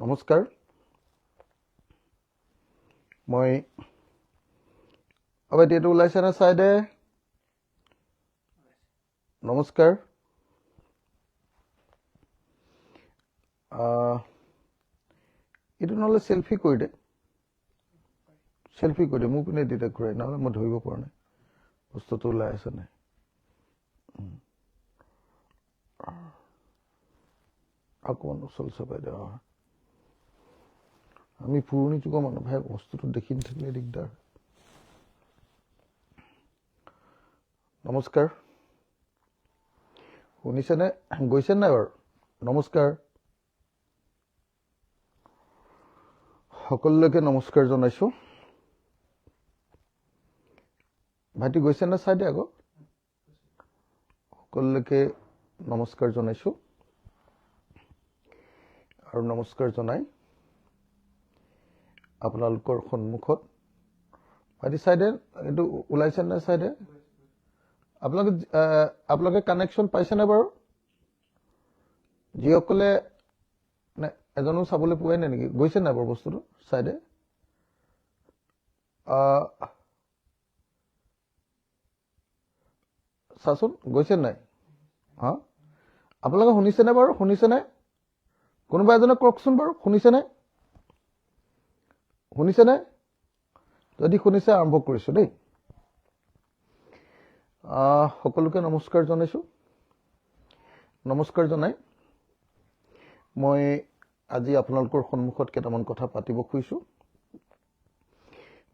নমস্কাৰ মই আবাইটি এটো ওলাইছে না সাইডে নমস্কাৰ এটো নহলে সেলফি কৰি দে মোক পিনে দিতে ঘূৰাই নহলে মই ধৰিব পৰা নাই বস্তুটো ওলাই আছে নাই অকমান ওচল চাপাই দে আমি পুৰণি যুগৰ মানুহ ভাই বস্তুটো দেখি নাথাকিলে দিগদাৰ নমস্কাৰ শুনিছেনে গৈছে নাই বাৰু নমস্কাৰ সকলোকে নমস্কাৰ জনাইছো ভাইটি গৈছে না চাইডে আগো সকলোকে নমস্কাৰ জনাইছো আৰু নমস্কাৰ জনাই আপোনালোকৰ সন্মুখত ভাইটি চাইডে এটো ওলাইছে না চাইডে আপোনালোকে কানেকশন পাইছে না বাৰু যিসকলে এজনো চাবলৈ পোৱাই নাই নেকি গৈছে না বাৰু বস্তুটো চাইডে চাচোন গৈছে নাই আপোনালোকে শুনিছে না বাৰু শুনিছে নাই কোনোবা এজনে কওকচোন বাৰু শুনিছে নাই যদি শুনিছে আৰম্ভ কৰিছো দেই সকলোকে নমস্কাৰ জনাইছো নমস্কাৰ জনাই মই আজি আপোনালোকৰ সন্মুখত কেইটামান কথা পাতিব খুজিছো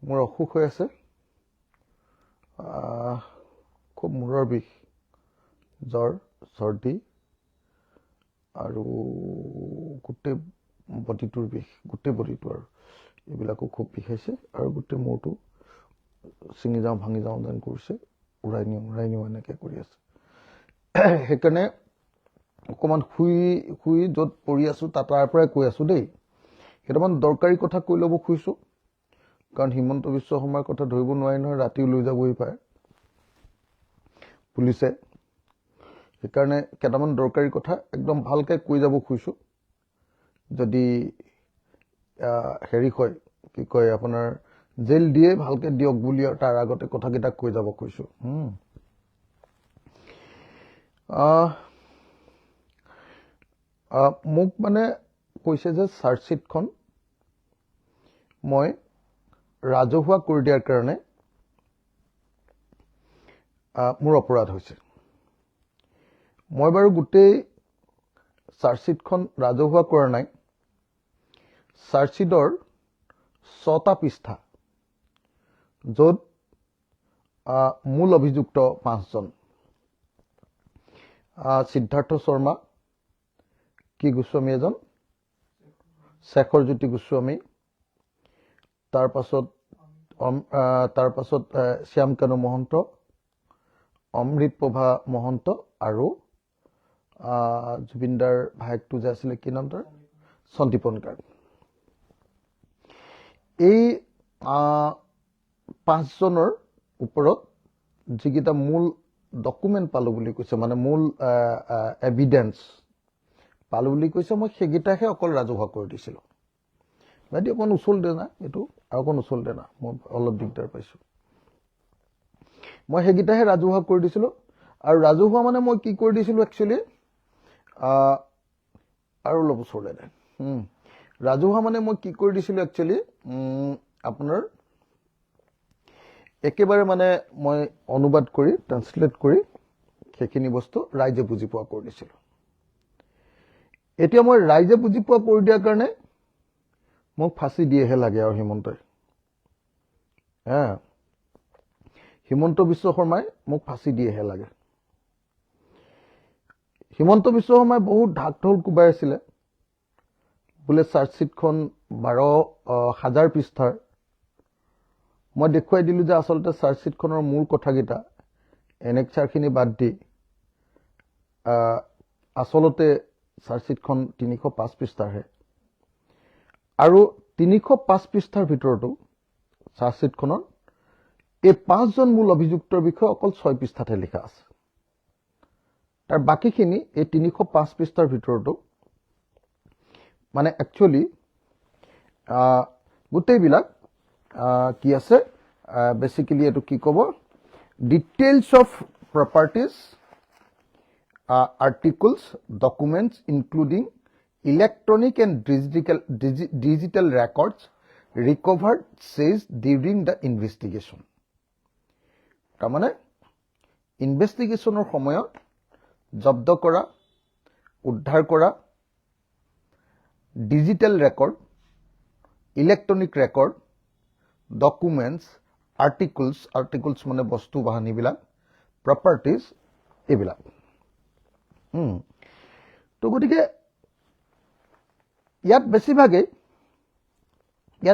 মোৰ অসুখ হৈ আছে খুব মূৰৰ বিষ জ্বৰ চৰ্দি আৰু গোটেই বডিটোৰ বিষ গোটেই বডিটো আৰু এইবিলাকো খুব বিষাইছে আৰু গোটেই মূৰটো ছিঙি যাওঁ ভাঙি যাওঁ যেন কৰিছে উৰাই নিওঁ এনেকৈ কৰি আছে সেইকাৰণে অকমান শুই য'ত পৰি আছো তাৰ পৰাই কৈ আছো দেই কেইটামান দৰকাৰী কথা কৈ ল'ব খুজিছো কাৰণ হিমন্ত বিশ্ব শৰ্মাৰ কথা ধৰিব নোৱাৰি নহয় ৰাতি লৈ যাবই পাৰে পুলিচে সেইকাৰণে কেইটামান দৰকাৰী কথা একদম ভালকৈ কৈ যাব খুজিছো যদি হেৰি কয় কি কয় আপোনাৰ জেল দিয়ে ভালকৈ দিয়ক বুলি আৰু তাৰ আগতে কথাকেইটা কৈ যাব খুজিছো মোক মানে কৈছে যে চাৰ্জশ্বিটখন মই ৰাজহুৱা কৰি দিয়াৰ কাৰণে মোৰ অপৰাধ হৈছে মই বাৰু গোটেই চাৰ্জশ্বিটখন ৰাজহুৱা কৰা নাই চাৰ্জশ্বিটৰ 6টা পৃষ্ঠা য'ত মূল অভিযুক্ত 5জন সিদ্ধাৰ্থ শৰ্মা কি গোস্বামী এজন শেখৰ জ্যোতি গোস্বামী তাৰ পাছত শ্যাম কানু মহন্ত অমৃত প্ৰভা মহন্ত আৰু জুবিনদাৰ ভায়েকটো যে আছিলে কি নাম তাৰ সন্দীপন গাৰ্গ এই 5জনৰ ওপৰত যিকেইটা মূল ডকুমেণ্ট পালো বুলি কৈছে মানে মূল এভিডেন্স পালো বুলি কৈছে মই সেইকেইটাহে অকল ৰাজহুৱা কৰি দিছিলো বাইদেউ অকণ উচল দে না এইটো আৰু অকণ উচল দে না মই অলপ দিগদাৰ পাইছো মই সেইকেইটাহে ৰাজহুৱা কৰি দিছিলো আৰু ৰাজহুৱা মানে মই কি কৰি দিছিলো একচুৱেলি আৰু অলপ উচলে দে ৰাজহুৱা মানে মই কি কৰি দিছিলো একচুৱেলি আপোনাৰ একেবাৰে মানে মই অনুবাদ কৰি ট্ৰান্সলেট কৰি সেইখিনি বস্তু ৰাইজে বুজি পোৱা কৰি দিছিলো এতিয়া মই ৰাইজে বুজি পোৱা কৰি দিয়াৰ কাৰণে মোক ফাঁচি দিয়েহে লাগে আৰু হিমন্ত বিশ্ব শৰ্মাই মোক ফাঁচি দিয়েহে লাগে হিমন্ত বিশ্ব শৰ্মাই বহুত ঢাক ঢোল কোবাই আছিলে বোলে চাৰ্জশ্বিটখন 12,000 পৃষ্ঠাৰ মই দেখুৱাই দিলো যে আচলতে চাৰ্জশ্বিটখনৰ মূল কথাকেইটা এনেক্সাৰখিনি বাদ দি আচলতে চাৰ্জশ্বিটখন 305 পৃষ্ঠাৰহে আৰু 305 পৃষ্ঠাৰ ভিতৰতো চাৰ্জশ্বিটখনৰ এই 5জন মূল অভিযুক্তৰ বিষয়ে অকল 6 পৃষ্ঠাতে লিখা আছে তাৰ বাকিখিনি এই 305 পৃষ্ঠাৰ ভিতৰতো মানে একচুয়ালি গোটেইবিলাক কি আছে বেসিক্যালি এটো কি কব details of properties articles documents including electronic and digital records recovered says during the investigation তাৰ মানে ইনভেস্টিগেশনৰ সময়ত জব্দ কৰা উদ্ধাৰ কৰা digital record electronic record documents articles মানে বস্তু বাহনী বিলাক প্ৰপাৰ্টিজ এইবিলাক তো গতিকে ইয়াত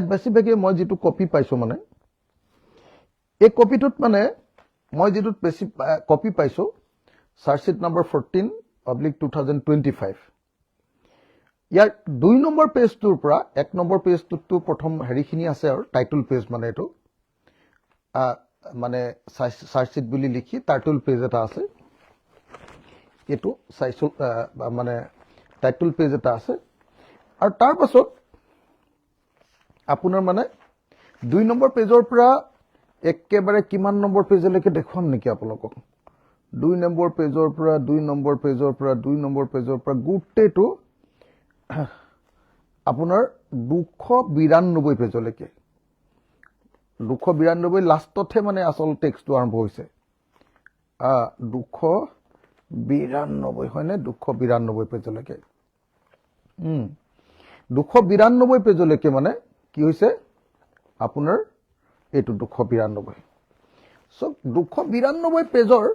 বেছিভাগে মই যেটো কপি পাইছো মানে এই কপিটোত মানে মই যেটো বেছি কপি পাইছো চাৰ্জশিট নম্বৰ 14/2025 ইয়াৰ 2 নম্বৰ পেজটোৰ পৰা 1 নম্বৰ পেজটোত প্ৰথম হেৰিখিনি আছে আৰু টাইটেল পেজ মানে এটো মানে চাৰ্জশিট বুলি লিখি টাইটেল পেজ এটা আছে এটো চাইছো মানে টাইটেল পেজ এটা আছে আৰু তাৰ পাছত আপোনাৰ মানে 2 নম্বৰ পেজৰ পৰা একেবাৰে কিমান নম্বৰ পেজলৈকে দেখুৱাম নেকি আপোনালোকক 2 নম্বৰ পেজৰ পৰা 2 নম্বৰ পেজৰ পৰা 2 নম্বৰ পেজৰ পৰা গুটেটো আপোনাৰ 292 পেজলৈকে 292 লাষ্টতহে মানে আসল টেক্সটটো আৰম্ভ হৈছে 292 হয়নে 292 পেজলৈকে 292 পেজলৈকে মানে কি হৈছে আপোনাৰ এটো 292 সো 292 পেজৰ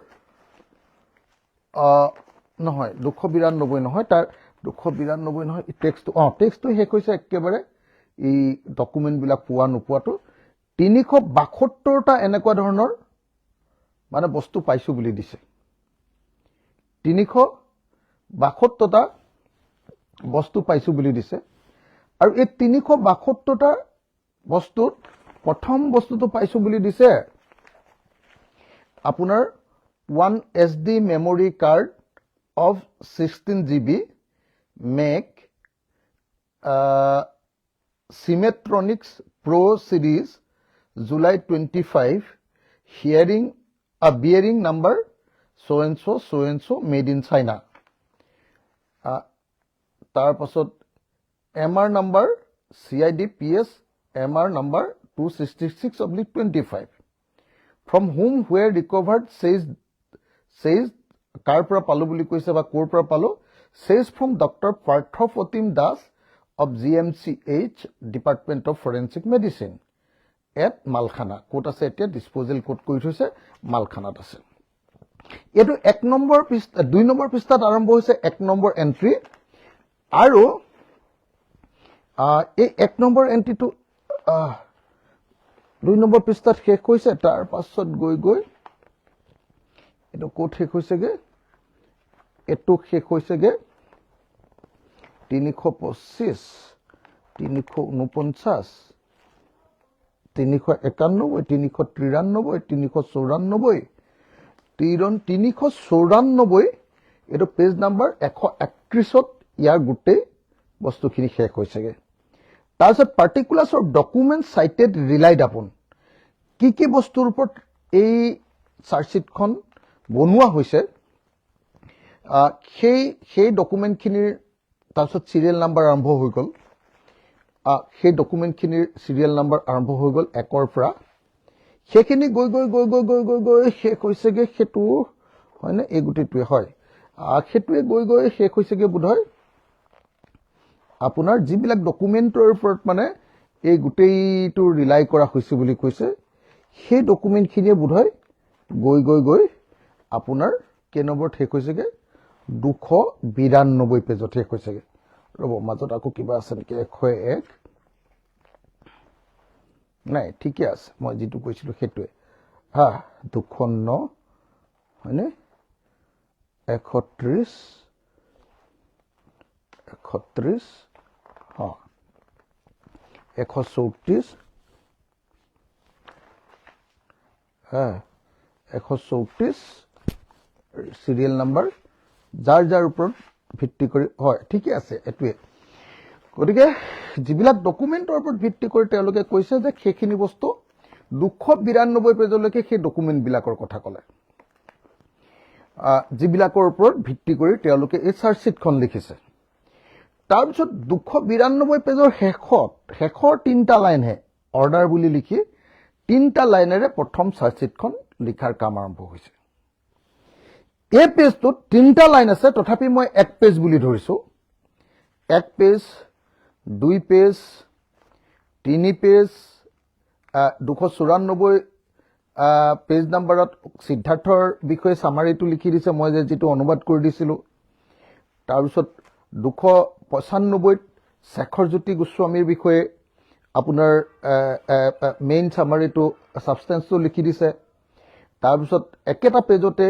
নহয় 292 নহয় তাৰ 292 নহয় টেক্সটটো শেষ হৈছে একেবাৰে এই ডকুমেন্ট বিলাক পোৱা নোপোৱাটো 372টা এনেকুৱা ধৰণৰ মানে বস্তু পাইছো বুলি দিছে 372টা বস্তু পাইছো বুলি দিছে আৰু এই 372টা বস্তুত প্ৰথম বস্তুটো পাইছো বুলি দিছে আপোনাৰ 1 SD memory card of 16 GB make Symmetronics Pro series July 25 bearing number so and so made in China তাৰ পাছত MR number CID PS MR number 266/25 from whom where recovered says কাৰ পৰা পালো বুলি কৈছে বা কোৰ পৰা পালো says from Dr. Parthopotim Das of GMCH Department of Forensic Medicine at Malkhana court আছে এতিয়া ডিসপোজাল কোট কৈ থৈছে মালখানাত আছে এটো 1 নম্বৰ পৃষ্ঠা 2 নম্বৰ পৃষ্ঠাত আৰম্ভ হৈছে 1 নম্বৰ এন্ট্ৰি আৰু এই 1 নম্বৰ এন্ট্ৰিটো 2 নম্বৰ পৃষ্ঠাত শেষ হৈছে তাৰ পাছত গৈ এটো কোট শেষ হৈছেগে এটো শেষ হৈছেগে 325 349 391 393 394 এটো পেজ নাম্বাৰ 131ত ইয়াৰ গুটে বস্তুখিনি শেষ হৈছেগে তাৰপিছত পাৰ্টিকুলাৰ্স অফ ডকুমেন্ট সাইটেড ৰিলাইড আপন কি বস্তুৰ ওপৰত এই চাৰ্জশিটখন বনোৱা হৈছে সেই ডকুমেন্টখিনিৰ তাৰপিছত সিৰিয়েল নাম্বাৰ আৰম্ভ হৈ গল সেই ডকুমেন্টখিনিৰ সিৰিয়েল নাম্বাৰ আৰম্ভ হৈ গল 1ৰ পৰা সেইখিনি গৈ শেষ হৈছেগে হেতু হয়নে এই গুটেটোৱে হয় হেতুৱে গৈ শেষ হৈছেগে বুধয় আপোনাৰ যিবিলাক ডকুমেন্টৰ ওপৰত মানে এই গুটেইটো ৰিলাই কৰা হৈছে বুলি কৈছে সেই ডকুমেন্টখিনিয়ে বুধয় গৈ আপোনাৰ কে নম্বৰত শেষ হৈছেগে 292 পেজত শেষ হৈছেগে ৰব মাজত আকৌ কিবা আছে নেকি 101 নাই ঠিকই আছে মই যেটো কৈছিলো হেতুৱে 209 হয়নে 31 134 134 সিৰিয়াল নাম্বাৰ যাৰ উপৰ ভিত্তি কৰে হয় ঠিকই আছে এটুৱে গতিকে যিবিলাক ডকুমেণ্টৰ ওপৰত ভিত্তি কৰি তেওঁলোকে কৈছে যে সেইখিনি বস্তু 292 পেজলৈকে সেই ডকুমেণ্টবিলাকৰ কথা ক'লে যিবিলাকৰ ওপৰত ভিত্তি কৰি তেওঁলোকে এই চাৰ্জশ্বিটখন লিখিছে তাৰপিছত 292 পেজৰ শেষৰ 3টা লাইনহে অৰ্ডাৰ বুলি লিখি 3টা লাইনেৰে প্ৰথম চাৰ্জশ্বিটখন লিখাৰ কাম আৰম্ভ হৈছে এই পেজটোত 3টা লাইন আছে তথাপি মই 1 পেজ বুলি ধৰিছো 1 পেজ 2 পেজ 3 পেজ 294 পেজ নাম্বাৰত সিদ্ধাৰ্থৰ বিষয়ে সামাৰিটো লিখি দিছে মই যেটো অনুবাদ কৰি দিছিলো তাৰপিছত 295 শেখৰজ্যোতি গোস্বামীৰ বিষয়ে আপোনাৰ মেইন সামাৰিটো সাবষ্টেন্সটো লিখি দিছে তাৰপিছত একেটা পেজতে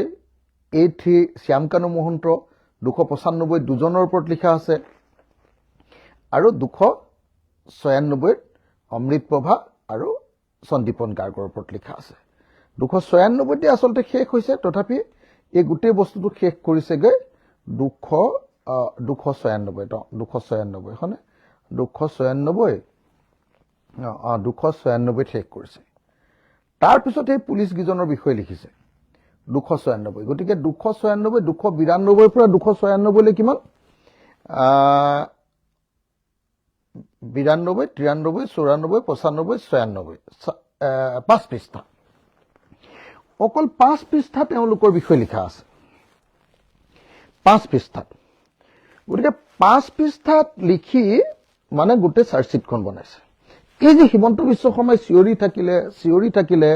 A3 শ্যামকানু মহন্ত 295 দুজনৰ ওপৰত লিখা আছে আৰু 296 অমৃত প্ৰভা আৰু সন্দীপন গাৰ্গৰ ওপৰত লিখা আছে 296 তে আসলতে শেষ হৈছে তথাপি এই গোটেই বস্তুটো শেষ কৰিছেগে 296 হনে 296 শেষ কৰিছে তাৰ পিছত এই পুলিচ গিজনৰ বিষয়ে লিখিছে 296 গতিকে 296 292 পৰা 296 লৈ কিমান 92 93 94 95 96 5 পৃষ্ঠা অকল 5 পৃষ্ঠা তেওঁলোকৰ বিষয়ে লিখা আছে 5 পৃষ্ঠাত গতিকে 5 পৃষ্ঠাত লিখি মানে গোটেই চাৰ্জশ্বিটখন বনাইছে এই যে হিমন্ত বিশ্ব শৰ্মাই চিঞৰি থাকিলে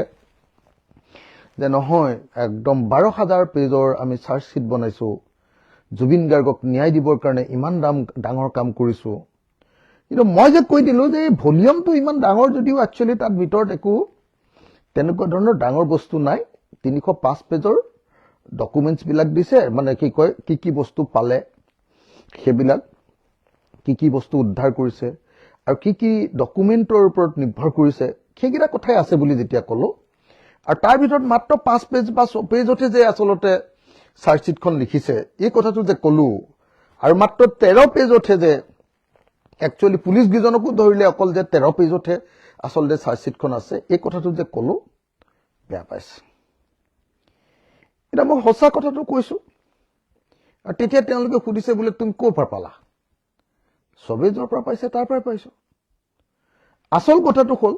যে নহয় একদম 12000 পেজৰ আমি চাৰ্জশ্বিট বনাইছো জুবিন গাৰ্গক ন্যায় দিবৰ কাৰণে ইমান ডাঙৰ কাম কৰিছো কিন্তু মই যে কৈ দিলো যে ভলিউমটো ইমান ডাঙৰ যদিও একচুয়ালি তাত ভিতৰত একো তেনেকুৱা ধৰণৰ ডাঙৰ বস্তু নাই 305 পেজৰ ডকুমেন্টছ বিলাক দিছে মানে কি বস্তু পালে সেইবিলাক কি বস্তু উদ্ধাৰ কৰিছে আৰু কি ডকুমেন্টৰ ওপৰত নিৰ্ভৰ কৰিছে সেইগিটা কথাই আছে বুলি যেতিয়া কলো আৰু তাৰ ভিতৰত মাত্ৰ 5 পেজ বা 6 পেজতে যে আসলতে চাৰ্জশ্বিটখন লিখিছে এই কথাটো যে কলো আৰু মাত্ৰ 13 পেজতে যে একচুয়ালি পুলিচ গিজনকো ধৰিলে অকল যে 13 পেজতে আসলতে চাৰ্জশ্বিটখন আছে এই কথাটো যে কলো বেয়া পাইছে এটা মই হসা কথাটো কৈছো আৰু তেতিয়া তেওঁলোকে সুধিছে বোলে তুমি ক'ৰ পৰা পালা সবে যৰ পৰা পাইছে তাৰ পৰা পাইছো আসল কথাটো হ'ল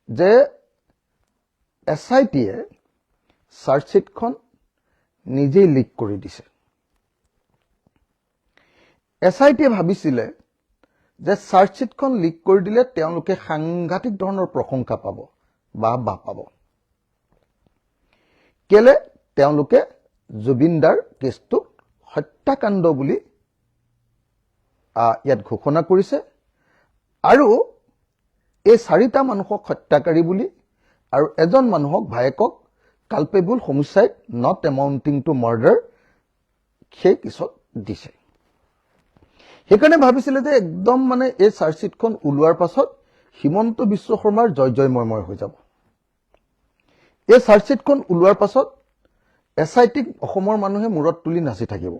যে SIT-এ চাৰ্জশ্বিটখন নিজেই লিক কৰি দিছে SIT-এ ভাবিছিলে যে চাৰ্জশ্বিটখন লিক কৰি দিলে তেওঁলোকে সাংঘাতিক ধৰণৰ প্ৰশংসা পাব বা পাব কেলে তেওঁলোকে জুবিনদাৰ কেছটো হত্যাকাণ্ড বুলি ইয়াত ঘোষণা কৰিছে আৰু এই 4টা মানুহক হত্যাকাৰী বুলি আৰু এজন মানুহক ভায়েকক culpable homicide not amounting to murder সেই কেছত দিছে সেইকাৰণে ভাবিছিলে যে একদম মানে এই চাৰ্জশ্বিটখন ওলোৱাৰ পাছত হিমন্ত বিশ্ব শৰ্মাৰ জয় হৈ যাব এই চাৰ্জশ্বিটখন ওলোৱাৰ পাছত SIT-ক অসমৰ মানুহে মূৰত তুলি নাচি থাকিব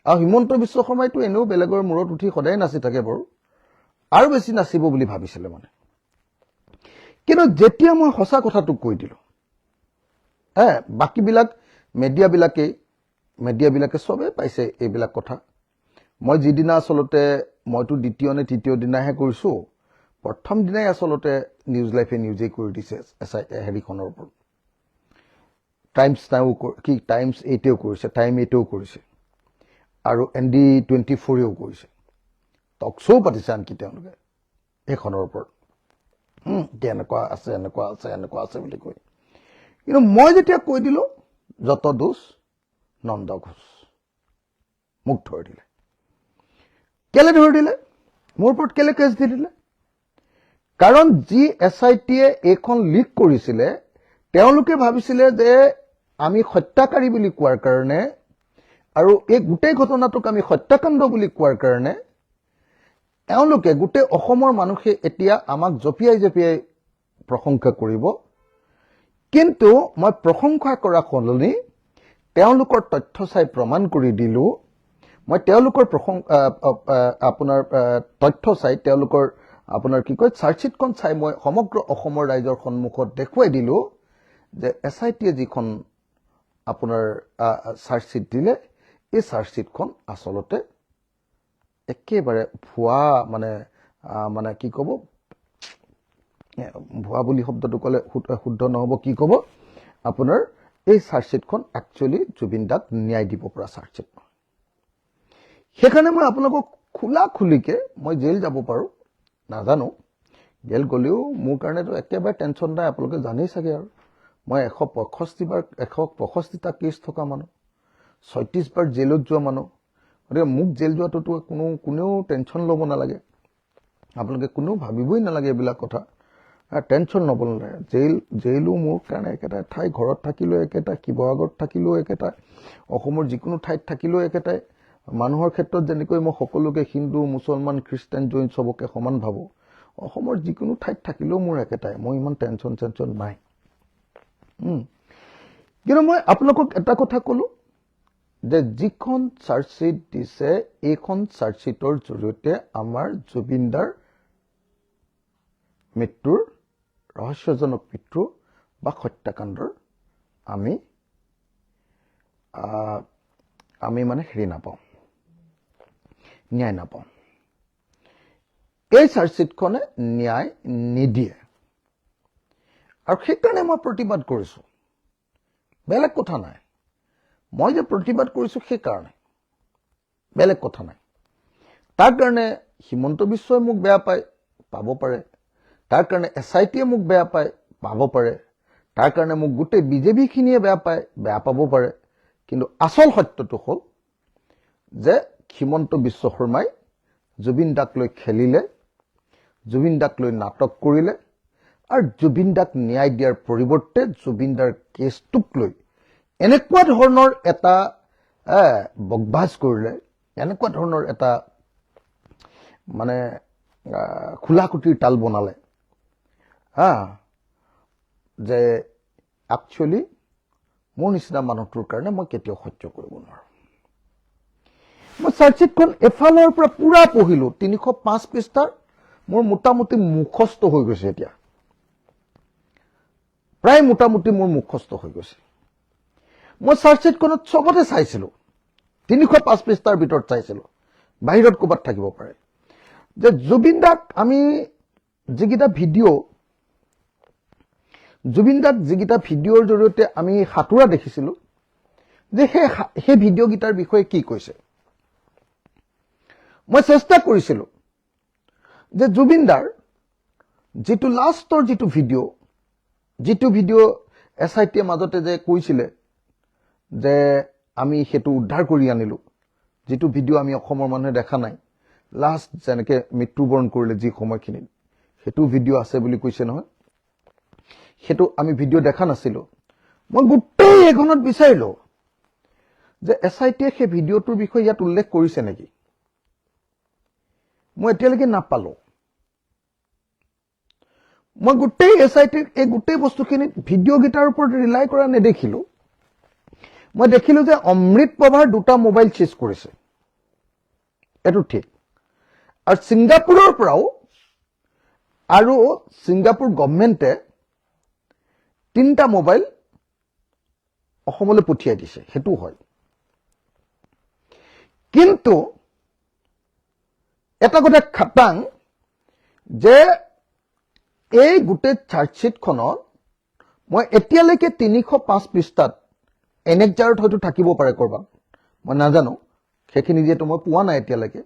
আৰু হিমন্ত বিশ্ব শৰ্মাইটো এনেও বেলেগৰ মূৰত উঠি সদায় নাচি থাকে বাৰু আৰু বেছি নাচিব বুলি ভাবিছিলে মানে কিন্তু যেতিয়া মই হসা কথাটো কৈ দিলো বাকিবিলাক মিডিয়াবিলাকে সবে পাইছে এইবিলাক কথা মই যিদিনা আসলতে মইতো দ্বিতীয় নে তৃতীয় দিনাহে কৰিছো প্ৰথম দিনাই আসলতে নিউজ লাইফে নিউজে কৰি দিছে হেৰিখনৰ ওপৰত টাইমছ নাও কি টাইমছ 8এও কৰিছে টাইম 8এও কৰিছে আৰু ND24এও কৰিছে টক শ্ব' পাতিছে আনকি তেওঁলোকে এইখনৰ ওপৰত এনেকুৱা আছে বুলি কৈ কিন্তু মই যেতিয়া কৈ দিলো যত দোষ নন্দ ঘোষ মোক ধৰি দিলে কেলে ধৰি দিলে মোৰ ওপৰত কেলে কেছ দি দিলে কাৰণ যি SIT-এ এইখন লিক কৰিছিলে তেওঁলোকে ভাবিছিলে যে আমি হত্যাকাৰী বুলি কোৱাৰ কাৰণে আৰু এই গোটেই ঘটনাটোক আমি হত্যাকাণ্ড বুলি কোৱাৰ কাৰণে তেওঁলোকে গোটেই অসমৰ মানুহে এতিয়া আমাক জপিয়াই প্ৰশংসা কৰিব কিন্তু মই প্ৰশংসা কৰা সলনি তেওঁলোকৰ তথ্য চাই প্ৰমাণ কৰি দিলো মই তেওঁলোকৰ আপোনাৰ তথ্য চাই তেওঁলোকৰ আপোনাৰ কি কয় চাৰ্জশ্বিটখন চাই মই সমগ্ৰ অসমৰ ৰাইজৰ সন্মুখত দেখুৱাই দিলো যে SITয়ে যিখন আপোনাৰ চাৰ্জশ্বিট দিলে এই চাৰ্জশ্বিটখন আচলতে একেবাৰে ভুৱা মানে কি ক'ব ভুৱা বুলি শব্দটো ক'লে শুদ্ধ নহ'ব কি ক'ব আপোনাৰ এই চাৰ্জশ্বিটখন একচুৱেলি জুবিন দাক ন্যায় দিব পৰা চাৰ্জশ্বিট নহয় সেইকাৰণে মই আপোনালোকক খোলাখুলিকে মই জেল যাব পাৰোঁ নাজানো জেল গ'লেও মোৰ কাৰণেতো একেবাৰে টেনশ্যন নাই আপোনালোকে জানেই চাগে আৰু মই 165টা কেছ থকা মানুহ 36 বাৰ জেলত যোৱা মানুহ গতিকে মোক জেল যোৱাটোতো কোনেও টেনশ্যন ল'ব নালাগে আপোনালোকে কোনেও ভাবিবই নালাগে এইবিলাক কথা টেনশ্যন ল'ব নালাগে জেইলো মোৰ কাৰণে একেটা ঠাই ঘৰত থাকিলেও একেটা শিৱসাগৰত থাকিলেও একেটা অসমৰ যিকোনো ঠাইত থাকিলেও একেটাই মানুহৰ ক্ষেত্ৰত যেনেকৈ মই সকলোকে হিন্দু মুছলমান খ্ৰীষ্টান জৈন সবকে সমান ভাবো অসমৰ যিকোনো ঠাইত থাকিলেও মোৰ একেটাই মই ইমান টেনশ্যন নাই কিন্তু মই আপোনালোকক এটা কথা ক'লো যে যিখন চাৰ্জশ্বিট দিছে এইখন চাৰ্জশ্বিটৰ জৰিয়তে আমাৰ জুবিন দাৰ মৃত্যুৰ ৰহস্যজনক মৃত্যু বা হত্যাকাণ্ডৰ আমি মানে হেৰি নাপাওঁ ন্যায় নাপাওঁ এই চাৰ্জশ্বিটখনে ন্যায় নিদিয়ে আৰু সেইকাৰণে মই প্ৰতিবাদ কৰিছো বেলেগ কথা নাই মই যে প্ৰতিবাদ কৰিছো সেইকাৰণে বেলেগ কথা নাই তাৰ কাৰণে হিমন্ত বিশ্বই মোক বেয়া পায় পাব পাৰে তাৰ কাৰণে SITয়ে মোক বেয়া পায় পাব পাৰে তাৰ কাৰণে মোক গোটেই বিজেপি খিনিয়ে বেয়া পায় বেয়া পাব পাৰে কিন্তু আসল সত্যটো হ'ল যে হিমন্ত বিশ্ব শৰ্মাই জুবিন দাক লৈ খেলিলে জুবিন দাক লৈ নাটক কৰিলে আৰু জুবিন দাক ন্যায় দিয়াৰ পৰিৱৰ্তে জুবিন দাৰ কেছটোক লৈ এনেকুৱা ধৰণৰ এটা বকবাজ কৰিলে এনেকুৱা ধৰণৰ এটা মানে খোলাকুটিৰ তাল বনালে যে একচুৱেলি মোৰ নিচিনা মানুহটোৰ কাৰণে মই কেতিয়াও সহ্য কৰিব নোৱাৰো মই চাৰ্জশ্বিটখন এফালৰ পৰা পুৰা পঢ়িলো 305 পৃষ্ঠাৰ মোৰ মোটামুটি মুখস্থ হৈ গৈছে এতিয়া প্ৰায় মোটামুটি মোৰ মুখস্থ হৈ গৈছে মই চাৰ্জশ্বিটখনত চবতে চাইছিলো 305 পৃষ্ঠাৰ ভিতৰত চাইছিলো বাহিৰত ক'বাত থাকিব পাৰে যে জুবিন দাক আমি যিকেইটা ভিডিঅ' জুবিন দাক যিকেইটা ভিডিঅ'ৰ জৰিয়তে আমি সাঁতোৰা দেখিছিলো যে সেই ভিডিঅ' গীটাৰ বিষয়ে কি কৈছে মই চেষ্টা কৰিছিলো যে জুবিন দাৰ যিটো লাষ্টৰ যিটো ভিডিঅ' SITয়ে মাজতে যে কৈছিলে যে আমি সেইটো উদ্ধাৰ কৰি আনিলো যিটো ভিডিঅ' আমি অসমৰ মানুহে দেখা নাই লাষ্ট যেনেকে মৃত্যুবৰণ কৰিলে যি সময়খিনিত সেইটো ভিডিঅ' আছে বুলি কৈছে নহয় সেইটো আমি ভিডিঅ' দেখা নাছিলো মই গোটেই এখনত বিচাৰিলো যে SITয়ে সেই ভিডিঅ'টোৰ বিষয়ে ইয়াত উল্লেখ কৰিছে নেকি মই এতিয়ালৈকে নাপালো মই গোটেই SITৰ এই গোটেই বস্তুখিনিত ভিডিঅ' গীটাৰ ওপৰত ৰিলাই কৰা নেদেখিলো মই দেখিলো যে অমৃত প্ৰভাৰ 2টা মোবাইল চিজ কৰিছে এটো ঠিক আৰু ছিংগাপুৰৰ পৰাও আৰু ছিংগাপুৰ গভৰ্ণমেণ্টে 3টা মোবাইল অসমলৈ পঠিয়াই দিছে হেতু হয় কিন্তু এটা কথা খাটাং যে এই গোটেই চাৰ্জশ্বিটখনত মই এতিয়ালৈকে 305 পৃষ্ঠাত এনেকজাৰত হয়তো থাকিব পাৰে কৰবাত মই নাজানো সেইখিনি যেটো মই পোৱা নাই এতিয়ালৈকে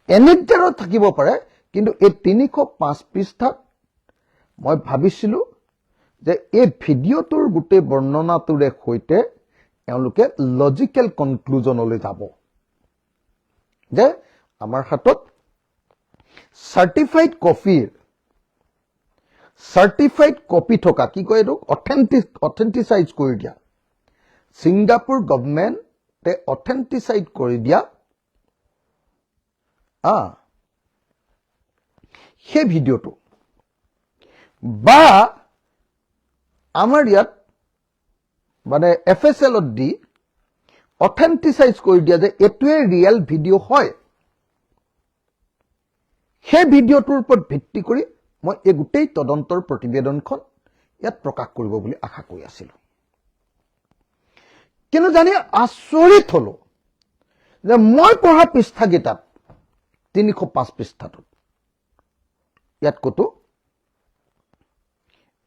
এনেকজাৰত থাকিব পাৰে কিন্তু এই 305 পৃষ্ঠাত মই ভাবিছিলো যে এই ভিডিঅ'টোৰ গোটেই বৰ্ণনাটোৰে সৈতে এওঁলোকে লজিক্যাল কনক্লুজনলৈ যাব যে আমাৰ হাতত চাৰ্টিফাইড কপি থকা কি কয় এইটো অথেন্টিচাইজ কৰি দিয়া ছিংগাপুৰ গভৰ্ণমেণ্টে অথেন্টিচাইজ কৰি দিয়া সেই ভিডিঅ'টো বা আমাৰ ইয়াত মানে FSLত দি অথেন্টিচাইজ কৰি দিয়া যে এইটোৱে ৰিয়েল ভিডিঅ' হয়, সেই ভিডিঅ'টোৰ ওপৰত ভিত্তি কৰি মই এই গোটেই তদন্তৰ প্ৰতিবেদনখন ইয়াত প্ৰকাশ কৰিব বুলি আশা কৰি আছিলো। কিন্তু জানি আচৰিত হলো যে মই পঢ়া পৃষ্ঠাকেইটাত 305 পৃষ্ঠাটোত ইয়াত কতো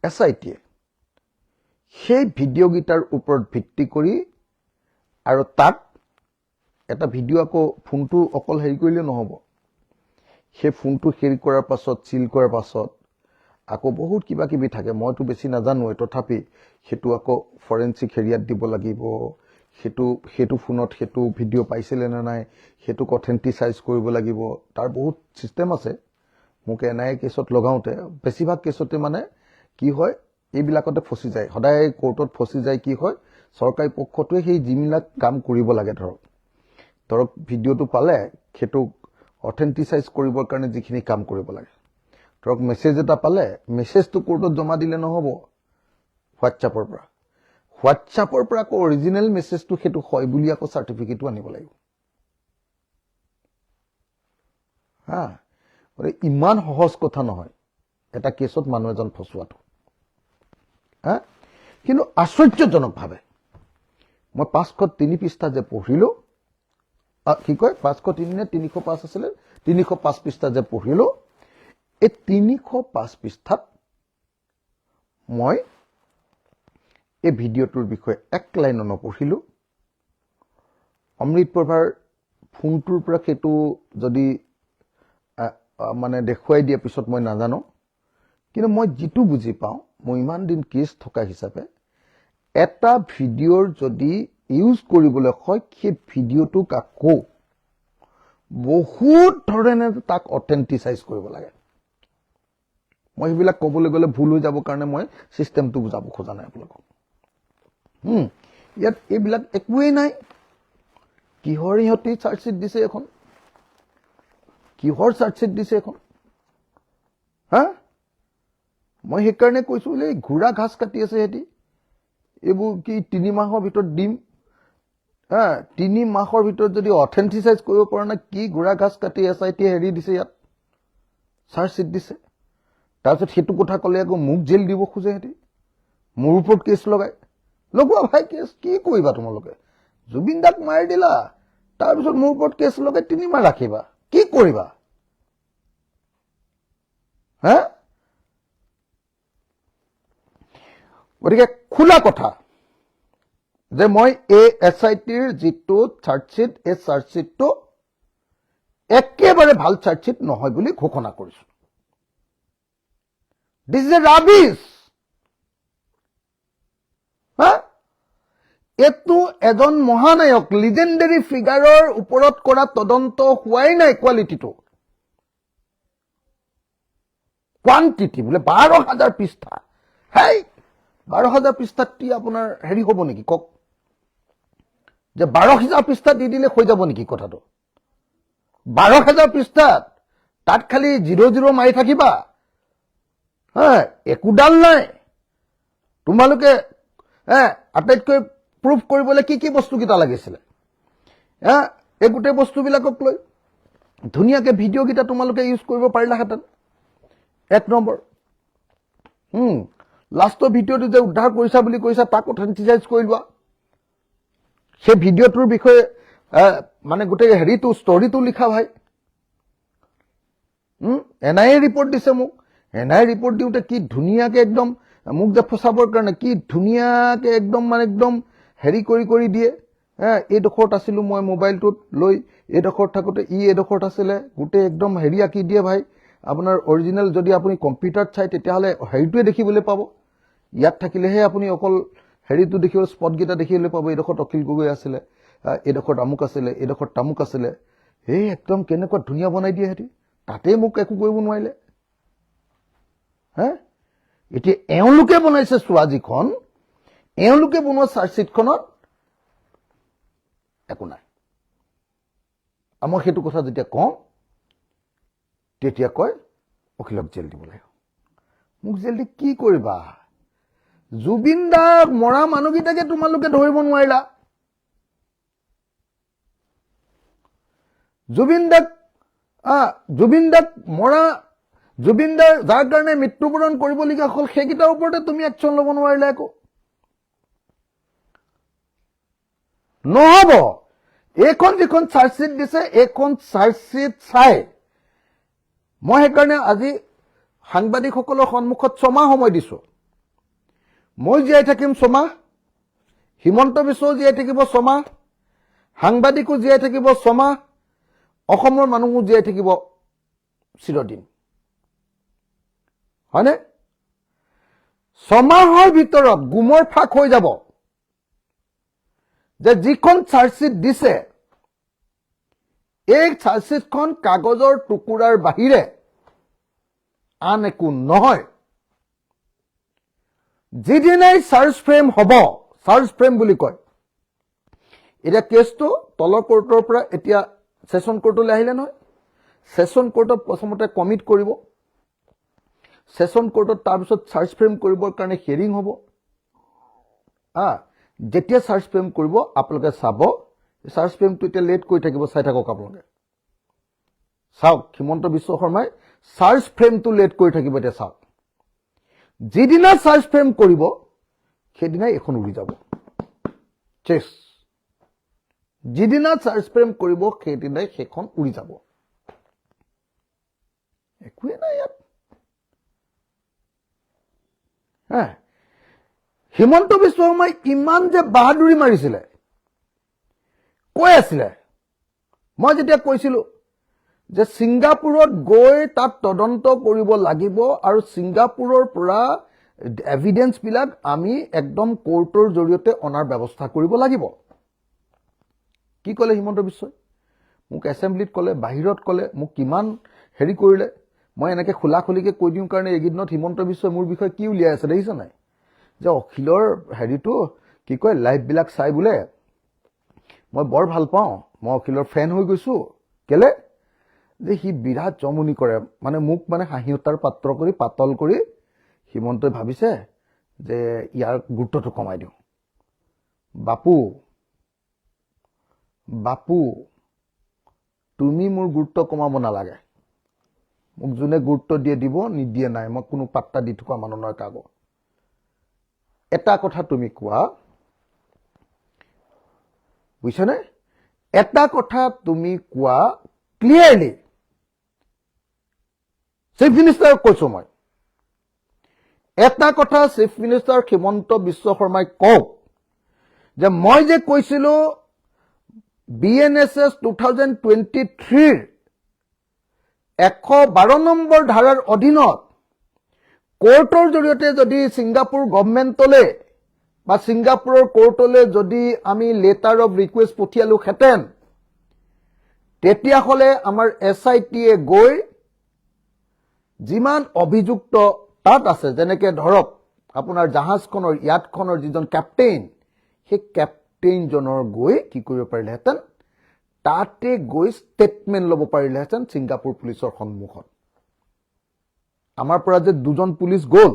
SITয়ে সেই ভিডিঅ'কেইটাৰ ওপৰত ভিত্তি কৰি আৰু তাত এটা ভিডিঅ' আকৌ ফোনটো অকল হেৰি কৰিলে নহব, সেই ফোনটো হেৰি কৰাৰ পাছত চিল কৰাৰ পাছত আকৌ বহুত কিবা কিবি থাকে, মইতো বেছি নাজানোৱে, তথাপি সেইটো আকৌ ফৰেনচিক হেৰিয়াত দিব লাগিব, সেইটো ফোনত সেইটো ভিডিঅ' পাইছিলে নে নাই সেইটো অথেন্টিচাইজ কৰিব লাগিব, তাৰ বহুত চিষ্টেম আছে। মোক NIA কেছত লগাওঁতে বেছিভাগ কেছতে মানে কি হয় এইবিলাকতে ফচি যায়, সদায় কোৰ্টত ফচি যায়। কি হয় চৰকাৰী পক্ষটোৱে সেই যিবিলাক কাম কৰিব লাগে, ধৰক ভিডিঅ'টো পালে সেইটো অথেন্টিচাইজ কৰিবৰ কাৰণে যিখিনি কাম কৰিব লাগে, ধৰক মেছেজ এটা পালে মেছেজটো কোৰ্টত জমা দিলে নহব, হোৱাটছআপৰ পৰা আকৌ অৰিজিনেল মেছেজটো সেইটো হয় বুলি আকৌ চাৰ্টিফিকেটো আনিব লাগিব। ইমান সহজ কথা নহয় এটা কেছত মানুহ এজন ফচোৱাটো। কিন্তু আশ্চৰ্যজনকভাৱে মই 503 পৃষ্ঠা যে পঢ়িলো, কি কয় 503 নে 305 আছিলে, 305 পৃষ্ঠা যে পঢ়িলো, এই 305 পৃষ্ঠাত মই এই ভিডিঅ'টোৰ বিষয়ে এক লাইনো নপঢ়িলো। অমৃত প্ৰভাৰ ফোনটোৰ পৰা সেইটো যদি মানে দেখুৱাই দিয়া পিছত মই নাজানো, কিন্তু মই যিটো বুজি পাওঁ, মই ইমান দিন কেছ থকা হিচাপে এটা ভিডিঅ'ৰ যদি ইউজ কৰিবলৈ হয় সেই ভিডিঅ'টোক আকৌ বহুত ধৰণে তাক অথেন্টিচাইজ কৰিব লাগে। মই সেইবিলাক ক'বলৈ গ'লে ভুল হৈ যাব কাৰণে মই চিষ্টেমটো বুজাব খোজা নাই আপোনালোকক। ইয়াত এইবিলাক একোৱেই নাই। কিহৰ ইহঁতি চাৰ্জশ্বিট দিছে এখন, কিহৰ চাৰ্জশ্বিট দিছে এখন? মই সেইকাৰণে কৈছো বোলে ঘোঁৰা ঘাস কাটি আছে সিহঁতি, এইবোৰ কি 3 মাহৰ ভিতৰত দিম। 3 মাহৰ ভিতৰত যদি অথেন্টিচাইজ কৰিব পৰা নাই, কি ঘোঁৰা ঘাস কাটি SIT হেৰি দিছে, ইয়াত চাৰ্জশ্বিট দিছে। তাৰপিছত সেইটো কথা ক'লে আকৌ মোক জেল দিব খোজে সিহঁতি, মোৰ ওপৰত কেছ লগাই। লগোৱা ভাই কেছ, কি কৰিবা তোমালোকে? জুবিন দাক মাৰি দিলা, তাৰপিছত মোৰ ওপৰত কেছ লগাই 3 মাহ ৰাখিবা, কি কৰিবা? গতিকে খোলা কথা যে মই এই SITৰ যিটো চাৰ্জশ্বিট, এই চাৰ্জশ্বিটটো একেবাৰে ভাল চাৰ্জশ্বিট নহয় বুলি ঘোষণা কৰিছো। This is a rubbish. এইটো এজন মহানায়ক, লিজেণ্ডাৰী ফিগাৰৰ ওপৰত কৰা তদন্ত হোৱাই নাই। কোৱালিটিটো, কোৱান্টিটি বোলে 12,000 পৃষ্ঠা। 12,000 পৃষ্ঠাত কি আপোনাৰ হেৰি হ'ব নেকি কওক? যে 12,000 পৃষ্ঠা দি দিলে হৈ যাব নেকি কথাটো? 12,000 পৃষ্ঠাত তাত খালি 00 মাৰি থাকিবা, একোডাল নাই। তোমালোকে আটাইতকৈ প্ৰুফ কৰিবলৈ কি কি বস্তুকেইটা লাগিছিলে, এই গোটেই বস্তুবিলাকক লৈ ধুনীয়াকে ভিডিঅ' কেইটা তোমালোকে ইউজ কৰিব পাৰিলাহেঁতেন। 1 নম্বৰ, লাষ্টৰ ভিডিঅ'টো যে উদ্ধাৰ কৰিছা বুলি কৈছা, তাক অথেন্টিচাইজ কৰি লোৱা। সেই ভিডিঅ'টোৰ বিষয়ে মানে গোটেই হেৰিটো ষ্টৰিটো লিখা ভাই। NIA ৰিপৰ্ট দিছে মোক, NIA ৰিপৰ্ট দিওঁতে কি ধুনীয়াকে একদম মোক যে ফচাবৰ কাৰণে কি ধুনীয়াকে একদম মানে একদম হেৰি কৰি দিয়ে। এইডোখৰত আছিলো মই মোবাইলটোত লৈ, এইডোখৰত থাকোতে এইডোখৰত আছিলে, গোটেই একদম হেৰি আঁকি দিয়ে ভাই। আপোনাৰ অৰিজিনেল যদি আপুনি কম্পিউটাৰত চাই তেতিয়াহ'লে হেৰিটোৱে দেখিবলৈ পাব, ইয়াত থাকিলেহে আপুনি অকল হেৰিটো দেখিব, স্পটকেইটা দেখিবলৈ পাব। এইডোখৰত অখিল গগৈ আছিলে, এইডোখৰত আমুক আছিলে, এইডোখৰত তামুক আছিলে। একদম কেনেকুৱা ধুনীয়া বনাই দিয়ে সিহঁতি, তাতেই মোক একো কৰিব নোৱাৰিলে। এতিয়া এওঁলোকে বনাইছে চোৱা, যিখন এওঁলোকে বনোৱা চাৰ্জশ্বিটখনত একো নাই। আৰু মই সেইটো কথা যেতিয়া কওঁ তেতিয়া কয় অখিলক জেল দিব লাগিব। মোক জেল দি কি কৰিবা? জুবিন দাক মৰা মানুহকেইটাকে তোমালোকে ধৰিব নোৱাৰিলা। জুবিন দাক মৰা জুবিন দাৰ যাৰ কাৰণে মৃত্যুবৰণ কৰিবলগীয়া হ'ল সেইকেইটাৰ ওপৰতে তুমি একশ্যন ল'ব নোৱাৰিলা একো নহ'ব এইখন যিখন চাৰ্জশ্বিট দিছে এইখন চাৰ্জশ্বিট চাই মই সেইকাৰণে আজি সাংবাদিকসকলৰ সন্মুখত 6 মাহ সময় দিছো মই জীয়াই থাকিম 6 মাহ হিমন্ত বিশ্ব জীয়াই থাকিব 6 মাহ সাংবাদিকো জীয়াই থাকিব 6 মাহ অসমৰ মানুহো জীয়াই থাকিব চিৰদিন হয়নে 6 মাহৰ ভিতৰত গুমৰ ফাক হৈ যাব যে যিখন চাৰ্জশ্বিট দিছে এই চাৰ্জশ্বিটখন কাগজৰ টুকুৰাৰ বাহিৰে আন একো নহয় যিদিনাই চাৰ্জ ফ্ৰেম হ'ব চাৰ্জ ফ্ৰেম বুলি কয় এটা কেছটো তলৰ কোৰ্টৰ পৰা এতিয়া সেশন কোৰ্টলৈ আহিলে নহয় সেশন কোৰ্টত প্ৰথমতে কমিট কৰিব সেশন কোৰ্টত তাৰ পিছত চাৰ্জ ফ্ৰেম কৰিবৰ কাৰণে হিয়াৰিং হ'ব যেতিয়া চাৰ্জ ফ্ৰেম কৰিব আপোনালোকে চাব চাৰ্জ ফ্ৰেমটো এতিয়া লেট কৰি থাকিব চাই থাকক আপোনালোকে চাওক হিমন্ত বিশ্ব শৰ্মাই চাৰ্জ ফ্ৰেমটো লেট কৰি থাকিব এতিয়া চাওক যিদিনা চাৰ্জ ফ্ৰেম কৰিব সেইদিনাই এখন উৰি যাব চেছ যিদিনা চাৰ্জ ফ্ৰেম কৰিব সেইদিনাই সেইখন উৰি যাব একোৱে নাই ইয়াত হিমন্ত বিশ্ব শৰ্মাই ইমান যে বাহাদুৰি মাৰিছিলে কৈ আছিলে মই যেতিয়া কৈছিলো যে সিংগাপুৰত গৈ তাত তদন্ত কৰিব লাগিব আৰু সিংগাপুৰৰ পৰা এভিডেন্স বিলাক আমি একদম কোৰ্টৰ জৰিয়তে অনাৰ ব্যৱস্থা কৰিব লাগিব কি ক'লে হিমন্ত বিশ্বই মোক এছেম্বলিত ক'লে বাহিৰত ক'লে মোক কিমান হেৰি কৰিলে মই এনেকে খোলাখুলিকে কৈ দিওঁ কাৰণে এইদিনত হিমন্ত বিশ্বই মোৰ বিষয়ে কি উলিয়াই আছে দেখিছ নাই যে অখিলৰ হেৰিটো কি কয় লাইভ বিলাক চাই বোলে মই বৰ ভাল পাওঁ মই অখিলৰ ফেন হৈ গৈছো কেলে যে হি বিৰাট জমনি কৰে মানে মোক মানে হাঁহিউতাৰ পাত্ৰ কৰি পাতল কৰি হিমন্তই ভাবিছে যে ইয়াৰ গুৰুত্বটো কমাই দিওঁ বাপু তুমি মোৰ গুৰুত্ব কমাব নালাগে মোক যোনে গুৰুত্ব দিয়ে দিব নিদিয়ে নাই মই কোনো পাত্তা দি থকা মানুহ নহয় কাগজ এটা কথা তুমি কোৱা বুঝছনে এটা কথা তুমি কোৱা ক্লিয়াৰলি চিফ মিনিষ্টাৰক কৈছো মই এটা কথা চিফ মিনিষ্টাৰ হিমন্ত বিশ্ব শৰ্মাই কওক যে মই যে কৈছিলো BNSS 2023 112 নম্বৰ ধাৰাৰ অধীনত কোৰ্টৰ জৰিয়তে যদি সিংগাপুৰ গভৰ্ণমেণ্টলৈ বা সিংগাপুৰৰ কোৰ্টলৈ যদি আমি লেটাৰ অফ ৰিকুৱেষ্ট পঠিয়ালো হেতেন তেতিয়া হলে আমাৰ SIT-এ গৈ যিমান অভিযুক্ত তাত আছে যেনেকে ধৰক আপোনাৰ জাহাজখনৰ ইয়াতখনৰ যিজন কেপ্টেইন সেই কেপ্টেইন জনৰ গৈ কি কৰিব পাৰিলে হেতেন তাতে গৈ ষ্টেটমেন্ট ল'ব পাৰিলে হেতেন সিংগাপুৰ পুলিচৰ সন্মুখত আমাৰ পৰা যে দুজন পুলিচ গ'ল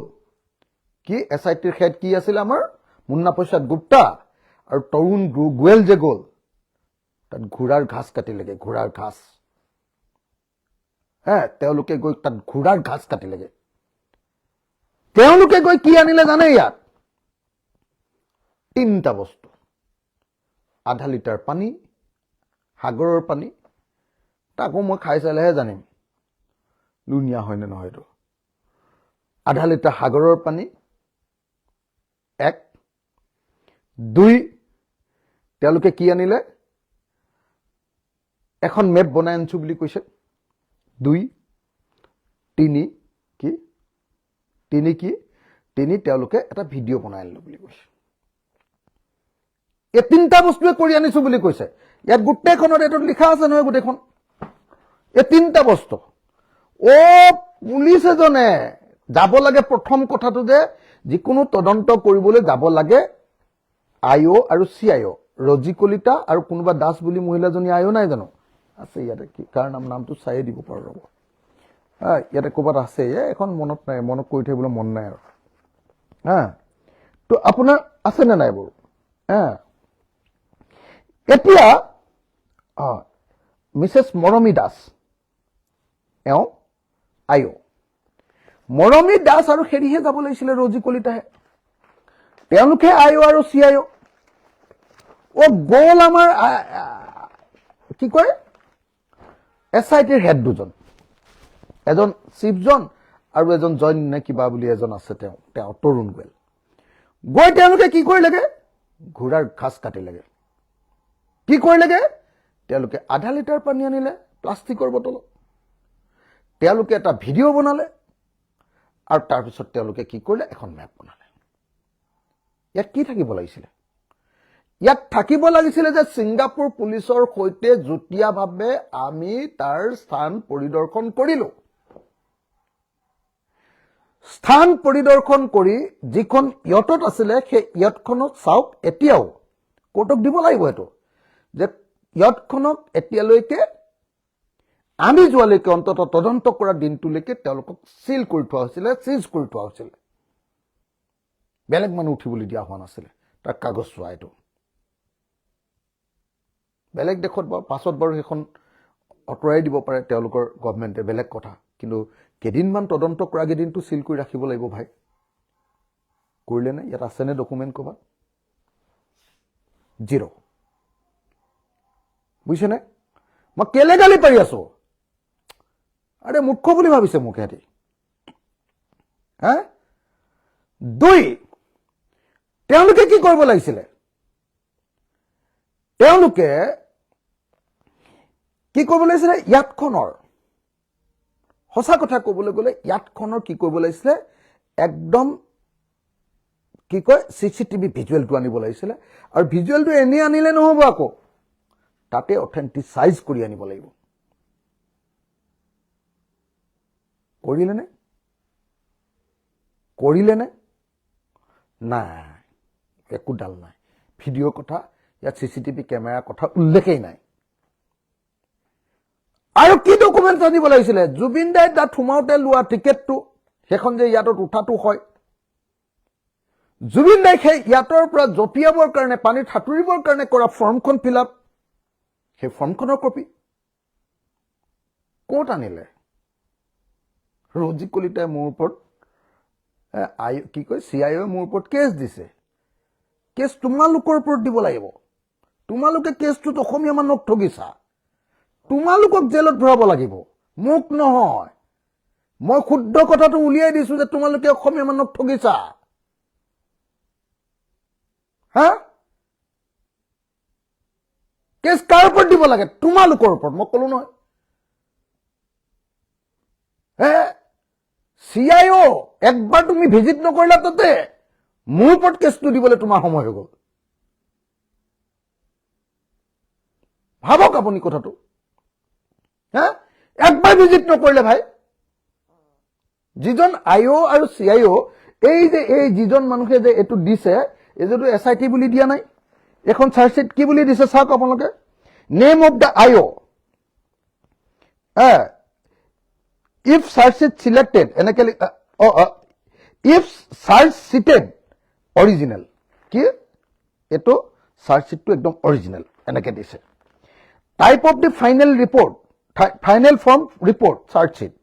কি SIT-ৰ হেড কি আছিল আমাৰ মুন্না প্ৰসাদ গুপ্তা আৰু তৰুণ গোৱেল যে গ'ল তাত ঘোঁৰাৰ ঘাস কাটিলেগে ঘোঁৰাৰ ঘাস তেওঁলোকে গৈ তাত ঘোঁৰাৰ ঘাস কাটিলেগে তেওঁলোকে গৈ কি আনিলে জানে ইয়াত 3টা বস্তু আধা লিটাৰ পানী সাগৰৰ পানী তাকো মই খাই চালেহে জানিম লুনিয়া হয় নে নহয় আধা লিটাৰ সাগৰৰ পানী 1 2 তেওঁলোকে কি আনিলে এখন মেপ বনাই আনছো বুলি কৈছে 2 3 কি 3 তেওঁলোকে এটা ভিডিঅ' বনাই আনিলো বুলি কৈছে এই 3টা বস্তুৱে কৰি আনিছো বুলি কৈছে ইয়াত গোটেইখনত এটো লিখা আছে নহয় গোটেইখন এই 3টা বস্তু পুলিচ এজনে যাব লাগে প্ৰথম কথাটো যে যিকোনো তদন্ত কৰিবলৈ যাব লাগে IO আৰু CIO ৰজি কলিতা আৰু কোনোবা দাস বুলি মহিলাজনী IO নাই জানো আছে ইয়াতে কি কাৰ নামটো চাই দিব পাৰো ৰব ইয়াতে ক'বাত আছে এখন মনত নাই মনত কৰি থাকিবলৈ মন নাই আৰু তো আপোনাৰ আছে নে নাই বাৰু এতিয়া মিছেছ মৰমী দাস এওঁ আইঅ মৰমী দাস আৰু হেৰিহে যাব লাগিছিলে ৰজি কলিতাহে তেওঁলোকে আইঅ আৰু চি আইঅ গ'ল আমাৰ কি কয় SITৰ হেড দুজন এজন চিফজন আৰু এজন জইন নে কিবা বুলি এজন আছে তেওঁ তৰুণ গোৱেল গৈ তেওঁলোকে কি কৰিলেগে ঘোঁৰাৰ ঘাস কাটিলেগে কি কৰিলেগে তেওঁলোকে আধা লিটাৰ পানী আনিলে প্লাষ্টিকৰ বটলত তেওঁলোকে এটা ভিডিঅ' বনালে আৰু তাৰপিছত তেওঁলোকে কি কৰিলে এখন মেপ বনালে ইয়াত কি থাকিব লাগিছিলে ইয়াত থাকিব লাগিছিলে যে ছিংগাপুৰ পুলিচৰ সৈতে যুটীয়াভাৱে আমি তাৰ স্থান পৰিদৰ্শন কৰিলো স্থান পৰিদৰ্শন কৰি যিখন ইয়টত আছিলে সেই ইয়টখনক চাওক এতিয়াও কোৰ্টক দিব লাগিব এইটো যে ইয়টখনক এতিয়ালৈকে আমি যোৱালৈকে অন্তত তদন্ত কৰা দিনটোলৈকে তেওঁলোকক চিল কৰি থোৱা হৈছিলে চিজ কৰি থোৱা হৈছিলে বেলেগ মানুহ উঠিবলৈ দিয়া হোৱা নাছিলে তাৰ কাগজ চোৱা এইটো বেলেগ দেশত পাছত বাৰু সেইখন অতৰাই দিব পাৰে তেওঁলোকৰ গভৰ্ণমেণ্টে বেলেগ কথা কিন্তু কেইদিনমান তদন্ত কৰা কেইদিনটো চিল কৰি ৰাখিব লাগিব ভাই কৰিলে নে ইয়াত আছেনে ডকুমেণ্ট ক'ৰবাত জিৰ' বুজিছেনে মই কেলে গালি পাৰি আছো আৰে মূৰ্খ বুলি ভাবিছে মোক সিহঁতি দুই তেওঁলোকে কি কৰিব লাগিছিলে তেওঁলোকে কি কৰিব লাগিছিলে ইয়াতখনৰ সঁচা কথা ক'বলৈ গ'লে ইয়াতখনৰ কি কৰিব লাগিছিলে একদম কি কয় চিচিটিভি ভিজুৱেলটো আনিব লাগিছিলে আৰু ভিজুৱেলটো এনে আনিলে নহ'ব আকৌ তাতে অথেণ্টিচাইজ কৰি আনিব লাগিব কৰিলে নে নাই একো ডাল নাই ভিডিঅ'ৰ কথা ইয়াত চিচিটিভি কেমেৰাৰ কথা উল্লেখেই নাই আৰু কি ডকুমেণ্ট আনিব লাগিছিলে জুবিন দাই তাত সোমাওঁতে লোৱা টিকেটটো সেইখন যে ইয়াতত উঠাটো হয় জুবিন দাই সেই ইয়াতৰ পৰা জঁপিয়াবৰ কাৰণে পানীত সাঁতুৰিবৰ কাৰণে কৰা ফৰ্মখন ফিল আপ সেই ফৰ্মখনৰ কপি ক'ত আনিলে ৰজি কলিতাই মোৰ ওপৰত কি কয় CIO মোৰ ওপৰত কেছ দিছে কেছ তোমালোকৰ ওপৰত দিব লাগিব তোমালোকে কেছটোত অসমীয়া মানুহক ঠগিছা তোমালোকক জেলত ভৰাব লাগিব মোক নহয় মই শুদ্ধ কথাটো উলিয়াই দিছো যে তোমালোকে অসমীয়া মানুহক ঠগিছা কেছ কাৰ ওপৰত দিব লাগে তোমালোকৰ ওপৰত মই ক'লো নহয় CIO একবাৰ তুমি ভিজিট নকৰিলা তাতে মোৰ ওপৰত কেছটো দিবলৈ তোমাৰ সময় হৈ গ'ল ভাবক আপুনি কথাটো একবাৰ ভিজিট নকৰিলে ভাই যিজন IO আৰু CIO এই যিজন মানুহে যে এইটো দিছে এই যেটো SIT বুলি দিয়া নাই এখন চাৰ্জশিট কি বুলি দিছে চাওক আপোনালোকে name of the IO if search sheet selected if search sheeted original কি এটো search sheet to একদম original এনেকে দিছে type of the final report final form report search sheet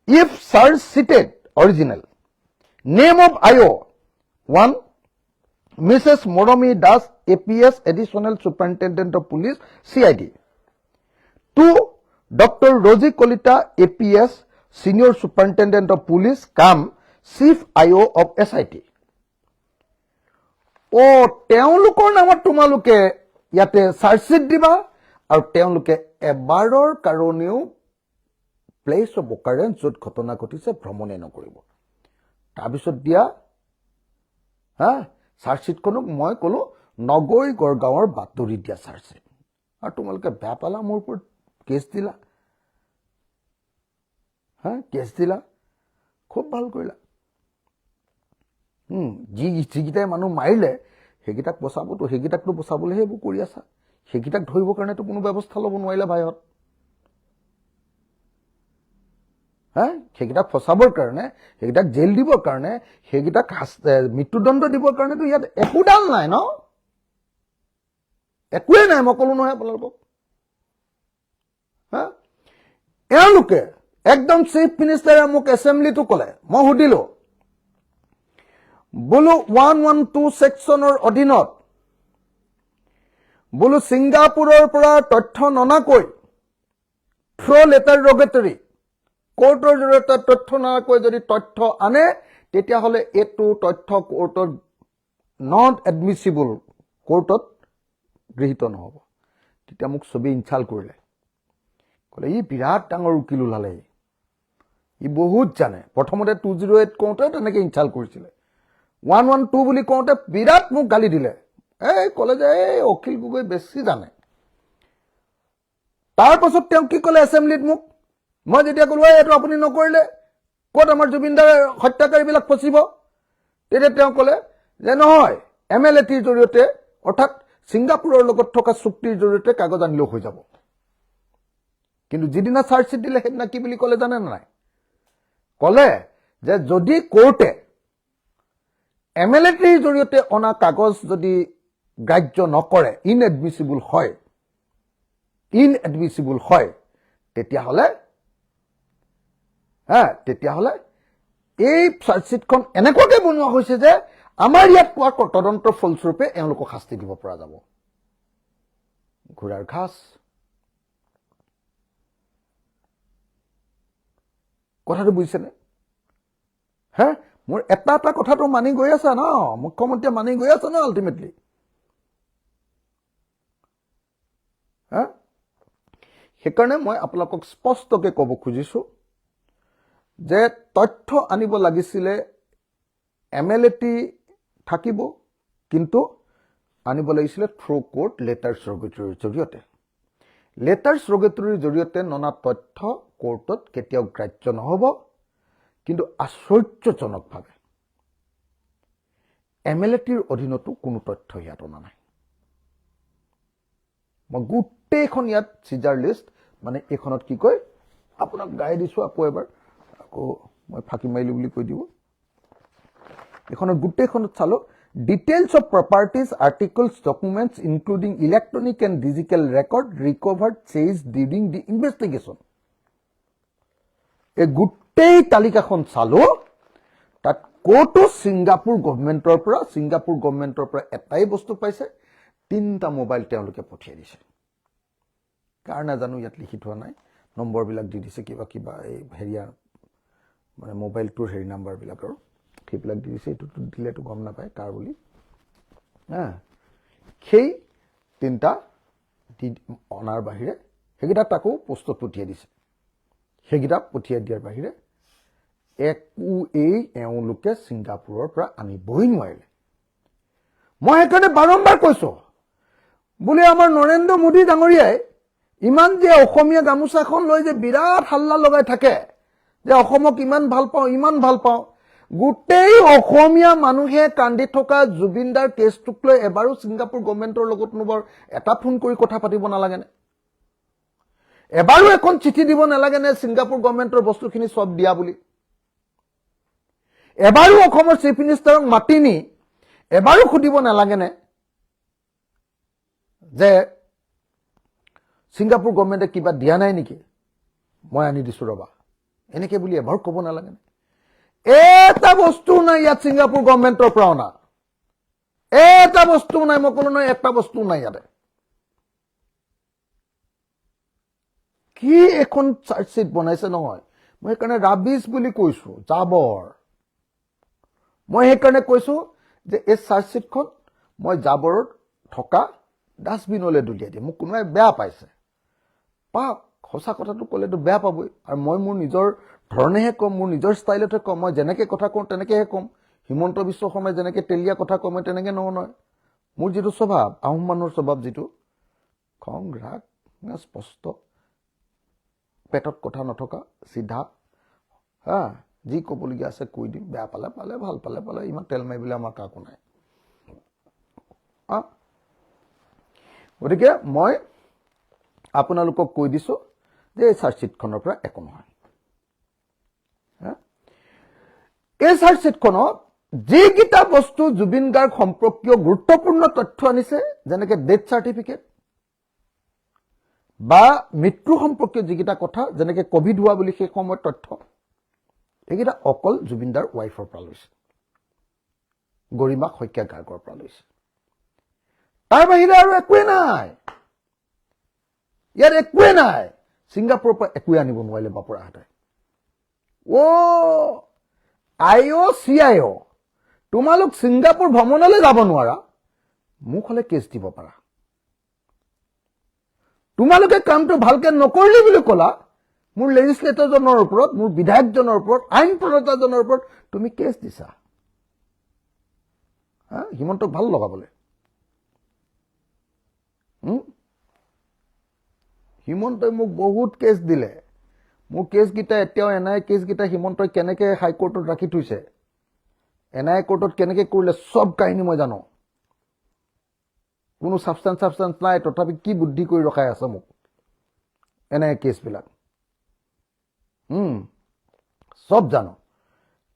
if search sheeted original name of IO 1 Mrs. Moromi Das APS additional superintendent of police CID 2 Dr. Rosie Kolita APS senior superintendent of police come chief IO of SIT তেওঁলোকৰ নামত তোমালোকে ইয়াতে চাৰ্জশিট দিবা আৰু তেওঁলোকে এবাৰৰ কাৰণেও place of অকাৰেন্স য'ত ঘটনা ঘটিছে ভ্ৰমণে নকৰিব তাৰপিছত দিয়া চাৰ্জশিটখনক মই ক'লো নগৈ গড়গাঁৱৰ বাতৰি দিয়া চাৰ্জশিট আৰু তোমালোকে বেয়া পালা মোৰ ওপৰত কেছ দিলা খুব ভাল কৰিলা যিকেইটাই মানুহ মাৰিলে সেইকেইটাক বচাবতো সেইকেইটাকতো বচাবলৈহে এইবোৰ কৰি আছা সেইকেইটাক ধৰিবৰ কাৰণেতো কোনো ব্যৱস্থা ল'ব নোৱাৰিলা ভাইহঁত সেইকেইটাক ফচাবৰ কাৰণে সেইকেইটাক জেল দিবৰ কাৰণে সেইকেইটাক মৃত্যুদণ্ড দিবৰ কাৰণেতো ইয়াত একো ডাল নাই ন একোৱে নাই মই ক'লো নহয় আপোনালোকক হা এওঁলোকে একদম চিফ মিনিষ্টাৰে মোক এছেম্বলিটো ক'লে মই সুধিলো বোলো 112 সেকশনৰ অধীনত বোলো সিংগাপুৰৰ পৰা তথ্য ননাকৈ থ্ৰ লেটাৰ ৰগেটৰী কোৰ্টৰ জৰিয়তে তথ্য ননাকৈ যদি তথ্য আনে তেতিয়াহ'লে এইটো তথ্য কোৰ্টৰ নট এডমিছিবল কোৰ্টত গৃহীত নহ'ব তেতিয়া মোক ছবি ইনচাল কৰিলে ক'লে ই বিৰাট ডাঙৰ উকিল ওলালে ই বহুত জানে প্ৰথমতে 208 কওঁতে তেনেকৈ ইনচাল কৰিছিলে 112 বুলি কওঁতে বিৰাট মোক গালি দিলে এই ক'লে যে এই অখিল গগৈ বেছি জানে তাৰ পাছত তেওঁ কি ক'লে এছেম্বলিত মোক মই যেতিয়া ক'লো এইটো আপুনি নকৰিলে ক'ত আমাৰ জুবিনদাৰ হত্যাকাৰীবিলাক ফচিব তেতিয়া তেওঁ ক'লে যে নহয় এমএলএটিৰ জৰিয়তে অৰ্থাৎ সিংগাপুৰৰ লগত থকা চুক্তিৰ জৰিয়তে কাগজ আনিলেও হৈ যাব কিন্তু যিদিনা চাৰ্জশ্বিট দিলে সেইদিনা কি বুলি ক'লে জানে নাই ক'লে যে যদি কোৰ্টে এমএলএটিৰ জৰিয়তে অনা কাগজ যদি গ্ৰাহ্য নকৰে ইনএডমিছিবল হয় তেতিয়াহ'লে এই চাৰ্জশ্বিটখন এনেকুৱাকৈ বনোৱা হৈছে যে আমাৰ ইয়াত পোৱা তদন্তৰ ফলস্বৰূপে এওঁলোকক শাস্তি দিব পৰা যাব ঘোঁৰাৰ ঘাস কথাটো বুজিছেনে মোৰ এটা কথাটো মানি গৈ আছে ন মুখ্যমন্ত্ৰীয়ে মানি গৈ আছে ন আল্টিমেটলি সেইকাৰণে মই আপোনালোকক স্পষ্টকৈ ক'ব খুজিছো যে তথ্য আনিব লাগিছিলে এমএলএটি থাকিব কিন্তু আনিব লাগিছিলে থ্ৰু কোৰ্ট লেটাৰ্ছ ৰগেটৰীৰ জৰিয়তে লেটাৰ্ছ ৰগেটৰীৰ জৰিয়তে ননা তথ্য কোৰ্টত কেতিয়াও গ্ৰাহ্য নহ'ব কিন্তু আশ্চৰ্যজনকভাৱে এমএলএটিৰ অধীনতো কোনো তথ্য ইয়াত অনা নাই মই গোটেইখন ইয়াত চিজাৰ লিষ্ট মানে এইখনত কি কয় আপোনাক গাই দিছো আকৌ এবাৰ আকৌ মই ফাঁকি মাৰিলো বুলি কৈ দিব এইখনত গোটেইখনত চালো details of properties articles documents including electronic and digital record recovered seized during the investigation এই গোটেই তালিকাখন চালো তাত কোৰ্টো সিংগাপুৰ গভৰ্ণমেণ্টৰ পৰা এটাই বস্তু পাইছে 3টা মোবাইল তেওঁলোকে পঠিয়াই দিছে কাৰ নাজানো ইয়াত লিখি থোৱা নাই নম্বৰবিলাক দি দিছে কিবা এই হেৰিয়া মানে মোবাইলটোৰ হেৰি নাম্বাৰবিলাকৰ সেইবিলাক দি দিছে এইটোতো দিলেতো গম নাপায় কাৰ বুলি সেই 3টা অনাৰ বাহিৰে সেইকেইটা তাকো পোষ্টত পঠিয়াই দিছে সেইকেইটা পঠিয়াই দিয়াৰ বাহিৰে একো এওঁলোকে সিংগাপুৰৰ পৰা আনিবই নোৱাৰিলে মই সেইকাৰণে বাৰম্বাৰ কৈছো বোলে আমাৰ নৰেন্দ্ৰ মোদী ডাঙৰীয়াই ইমান যে অসমীয়া গামোচাখন লৈ যে বিৰাট হাল্লা লগাই থাকে যে অসমক ইমান ভাল পাওঁ গোটেই অসমীয়া মানুহে কান্দি থকা জুবিনদাৰ কেছটোক লৈ এবাৰো সিংগাপুৰ গভৰ্ণমেণ্টৰ লগত নোবৰ এটা ফোন কৰি কথা পাতিব নালাগেনে এবাৰো এখন চিঠি দিব নালাগেনে সিংগাপুৰ গভৰ্ণমেণ্টৰ বস্তুখিনি সব দিয়া বুলি এবাৰো অসমৰ চিফ মিনিষ্টাৰক মাতি নি এবাৰো সুধিব নালাগেনে যে সিংগাপুৰ গভৰ্ণমেণ্টে কিবা দিয়া নাই নেকি মই আনি দিছো ৰবা এনেকে বুলি এবাৰ ক'ব নালাগেনে এটা বস্তু নাই ইয়াত সিংগাপুৰ গভৰ্ণমেণ্টৰ পৰা অনা এটা বস্তু নাই মই ক'লো নহয় এটা বস্তু নাই ইয়াতে কি এখন চাৰ্জশ্বিট বনাইছে নহয় মই সেইকাৰণে ৰাবিছ বুলি কৈছো জাবৰ মই সেইকাৰণে কৈছো যে এই চাৰ্জশ্বিটখন মই জাবৰত থকা ডাষ্টবিনলৈ দলিয়াই দিম মোক কোনোবাই বেয়া পাইছে পাক সঁচা কথাটো ক'লেতো বেয়া পাবই আৰু মই মোৰ নিজৰ ধৰণেহে কম মোৰ নিজৰ ষ্টাইলতে কম মই যেনেকৈ কথা কওঁ তেনেকৈহে কম হিমন্ত বিশ্ব শৰ্মাই যেনেকৈ তেলীয়া কথা কওঁ মই তেনেকৈ নহয় মোৰ যিটো স্বভাৱ আহোম মানুহৰ স্বভাৱ যিটো খং ৰাগ স্পষ্ট পেটত কথা নথকা চিধা যি ক'বলগীয়া আছে কৈ দিম বেয়া পালে ভাল পালে ইমান তেল মাৰিবলৈ আমাৰ কাকো নাই গতিকে মই আপোনালোকক কৈ দিছো যে এই চাৰ্জশ্বিটখনৰ পৰা একো নহয় এই চাৰ্জশ্বিটখনত যিকেইটা বস্তু জুবিন গাৰ্গ সম্পৰ্কীয় গুৰুত্বপূৰ্ণ তথ্য আনিছে যেনেকৈ ডেথ চাৰ্টিফিকেট বা মৃত্যু সম্পৰ্কীয় যিকেইটা কথা যেনেকৈ কোভিড হোৱা বুলি সেই সময়ত তথ্য এইকেইটা অকল জুবিনদাৰ ৱাইফৰ পৰা লৈছে, গৰিমা শইকীয়া গাৰ্গৰ পৰা লৈছে। তাৰ বাহিৰে আৰু একোৱে নাই, ইয়াত একোৱে নাই। ছিংগাপুৰৰ পৰা একোৱে আনিব নোৱাৰিলে বাপুৰাহঁতে। IOCIO তোমালোক ছিংগাপুৰ ভ্ৰমণলৈ যাব নোৱাৰা, মোক হলে কেছ দিব পাৰা। তোমালোকে কামটো ভালকে নকৰিলে বুলি ক'লা, মোৰ লেজিছলেটৰজনৰ ওপৰত, মোৰ বিধায়কজনৰ ওপৰত, আইন প্ৰণেতাজনৰ ওপৰত তুমি কেছ দিছা হিমন্তক ভাল লগাবলৈ। হিমন্তই মোক বহুত কেছ দিলে। মোৰ কেছকেইটা এতিয়াও NIA কেছকেইটা হিমন্তই কেনেকে হাইকোৰ্টত ৰাখি থৈছে, NIA কোৰ্টত কেনেকে কৰিলে সব কাহিনী মই জানো। কোনো সাবস্টেন্স নাই, তথাপি কি বুদ্ধি কৰি ৰখাই আছে মোক NIA কেছবিলাক। সব জানো,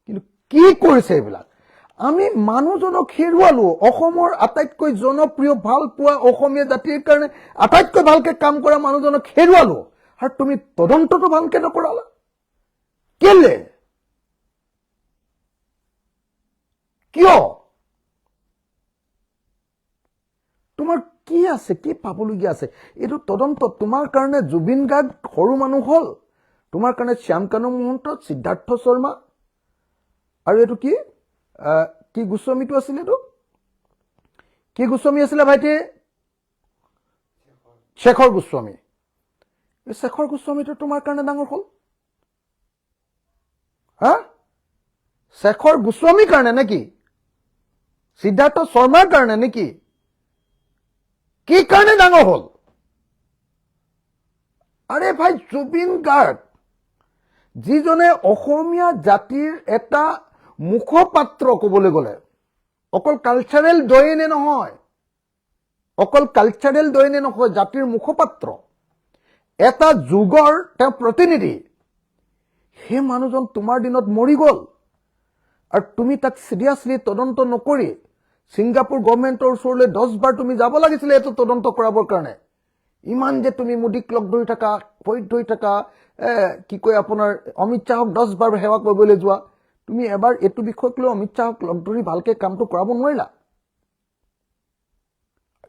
কিন্তু কি কৰিছে এইবিলাক। আমি মানুহজনক হেৰুৱালো, অসমৰ আটাইতকৈ জনপ্ৰিয় ভাল পোৱা অসমীয়া জাতিৰ কাৰণে আটাইতকৈ ভালকে কাম কৰা মানুহজনক হেৰুৱালো, আৰু তুমি তদন্তটো ভালকে নকৰালা কেলে? কিয়? তোমাৰ কি আছে, কি পাবলগীয়া আছে? এইটো তদন্ত তোমাৰ কাৰণে জুবিন গাৰ্গ সৰু মানুহ হল, তোমাৰ কাৰণে শ্যাম কানু মহন্ত, সিদ্ধাৰ্থ শৰ্মা আৰু এইটো কি গোস্বামীটো আছিলে, এইটো কি গোস্বামী আছিলে ভাইটি? শেখৰ গোস্বামী। এই শেখৰ গোস্বামীটো তোমাৰ কাৰণে ডাঙৰ হল। শেখৰ গোস্বামীৰ কাৰণে নেকি? সিদ্ধাৰ্থ শৰ্মাৰ কাৰণে নেকি? কি কাৰণে ডাঙৰ হল? আৰে ভাই, জুবিন গাৰ্গ যিজনে অসমীয়া জাতিৰ এটা মুখপাত্ৰ, ক'বলৈ গ'লে অকল কালচাৰেল দয়েনে নহয়, জাতিৰ মুখপাত্ৰ, এটা যুগৰ তেওঁ প্ৰতিনিধি। সেই মানুহজন তোমাৰ দিনত মৰি গ'ল, আৰু তুমি তাক চিৰিয়াছলি তদন্ত নকৰি ছিংগাপুৰ গভৰ্ণমেণ্টৰ ওচৰলৈ 10 বাৰ তুমি যাব লাগিছিলে এইটো তদন্ত কৰাবৰ কাৰণে। ইমান যে তুমি মোদীক লগ ধৰি থাকা, ভৰিত ধৰি থাকা, কি কয় আপোনাৰ অমিত শ্বাহক 10 বাৰ সেৱা কৰিবলৈ যোৱা, তুমি এবাৰ এইটো বিষয়ক লৈ অমিত শ্বাহক লগ ধৰি ভালকে কামটো কৰাব নোৱাৰিলা।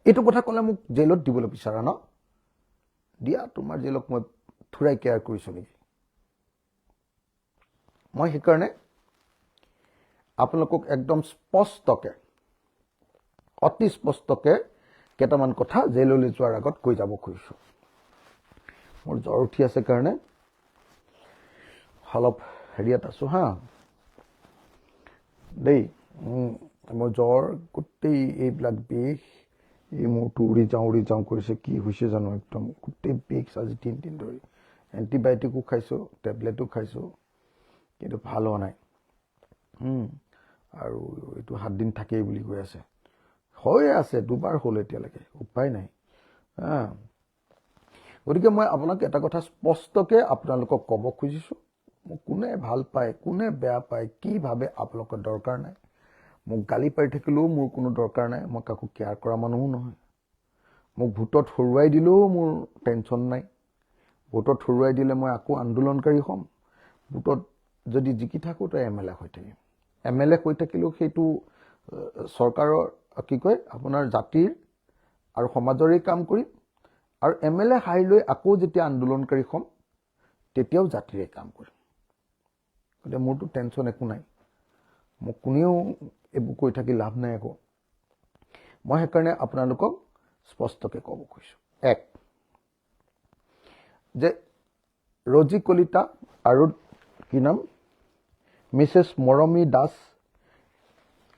এইটো কথা ক'লে মোক জেলত দিবলৈ বিচাৰা ন? দিয়া, তোমাৰ জেলক মই থুৰাই কেয়াৰ কৰিছো নেকি? মই সেইকাৰণে আপোনালোকক একদম স্পষ্টকে, অতি স্পষ্টকে কেইটামান কথা জেললৈ যোৱাৰ আগত কৈ যাব খুজিছো। মোৰ জ্বৰ উঠি আছে কাৰণে অলপ হেৰিয়াত আছো দেই। মোৰ জ্বৰ, গোটেই এইবিলাক বিষ, এই মূৰটো উৰি যাওঁ কৰিছে। কি হৈছে জানো, একদম গোটেই বিষ আজি 3 দিন ধৰি। এণ্টিবায়টিকো খাইছো, টেবলেটো খাইছো, কিন্তু ভাল হোৱা নাই। আৰু এইটো 7 দিন থাকেই বুলি কৈ আছে। হৈ আছে, 2 বাৰ হ'ল এতিয়ালৈকে, উপায় নাই। গতিকে মই আপোনাক এটা কথা স্পষ্টকে আপোনালোকক ক'ব খুজিছো, মোক কোনে ভাল পায়, কোনে বেয়া পায়, কি ভাবে আপোনালোকৰ দৰকাৰ নাই। মোক গালি পাৰি থাকিলেও মোৰ কোনো দৰকাৰ নাই, মই কাকো কেয়াৰ কৰা মানুহো নহয়। মোক ভোটত হৰুৱাই দিলেও মোৰ টেনচন নাই। ভোটত হৰুৱাই দিলে মই আকৌ আন্দোলনকাৰী হ'ম। ভোটত যদি জিকি থাকো তো MLA হৈ থাকিম। MLA হৈ থাকিলেও সেইটো চৰকাৰৰ কি কয় আপোনাৰ জাতিৰ আৰু সমাজৰে কাম কৰিম, আৰু MLA হাই লৈ আকৌ যেতিয়া আন্দোলনকাৰী হ'ম তেতিয়াও জাতিৰে কাম কৰিম। গতিকে মোৰতো টেনচন একো নাই, মোক কোনেও এইবোৰ কৈ থাকি লাভ নাই একো। মই সেইকাৰণে আপোনালোকক স্পষ্টকে ক'ব খুজিছো, 1 যে ৰজি কলিতা আৰু কি নাম মিছেছ মৰমী দাস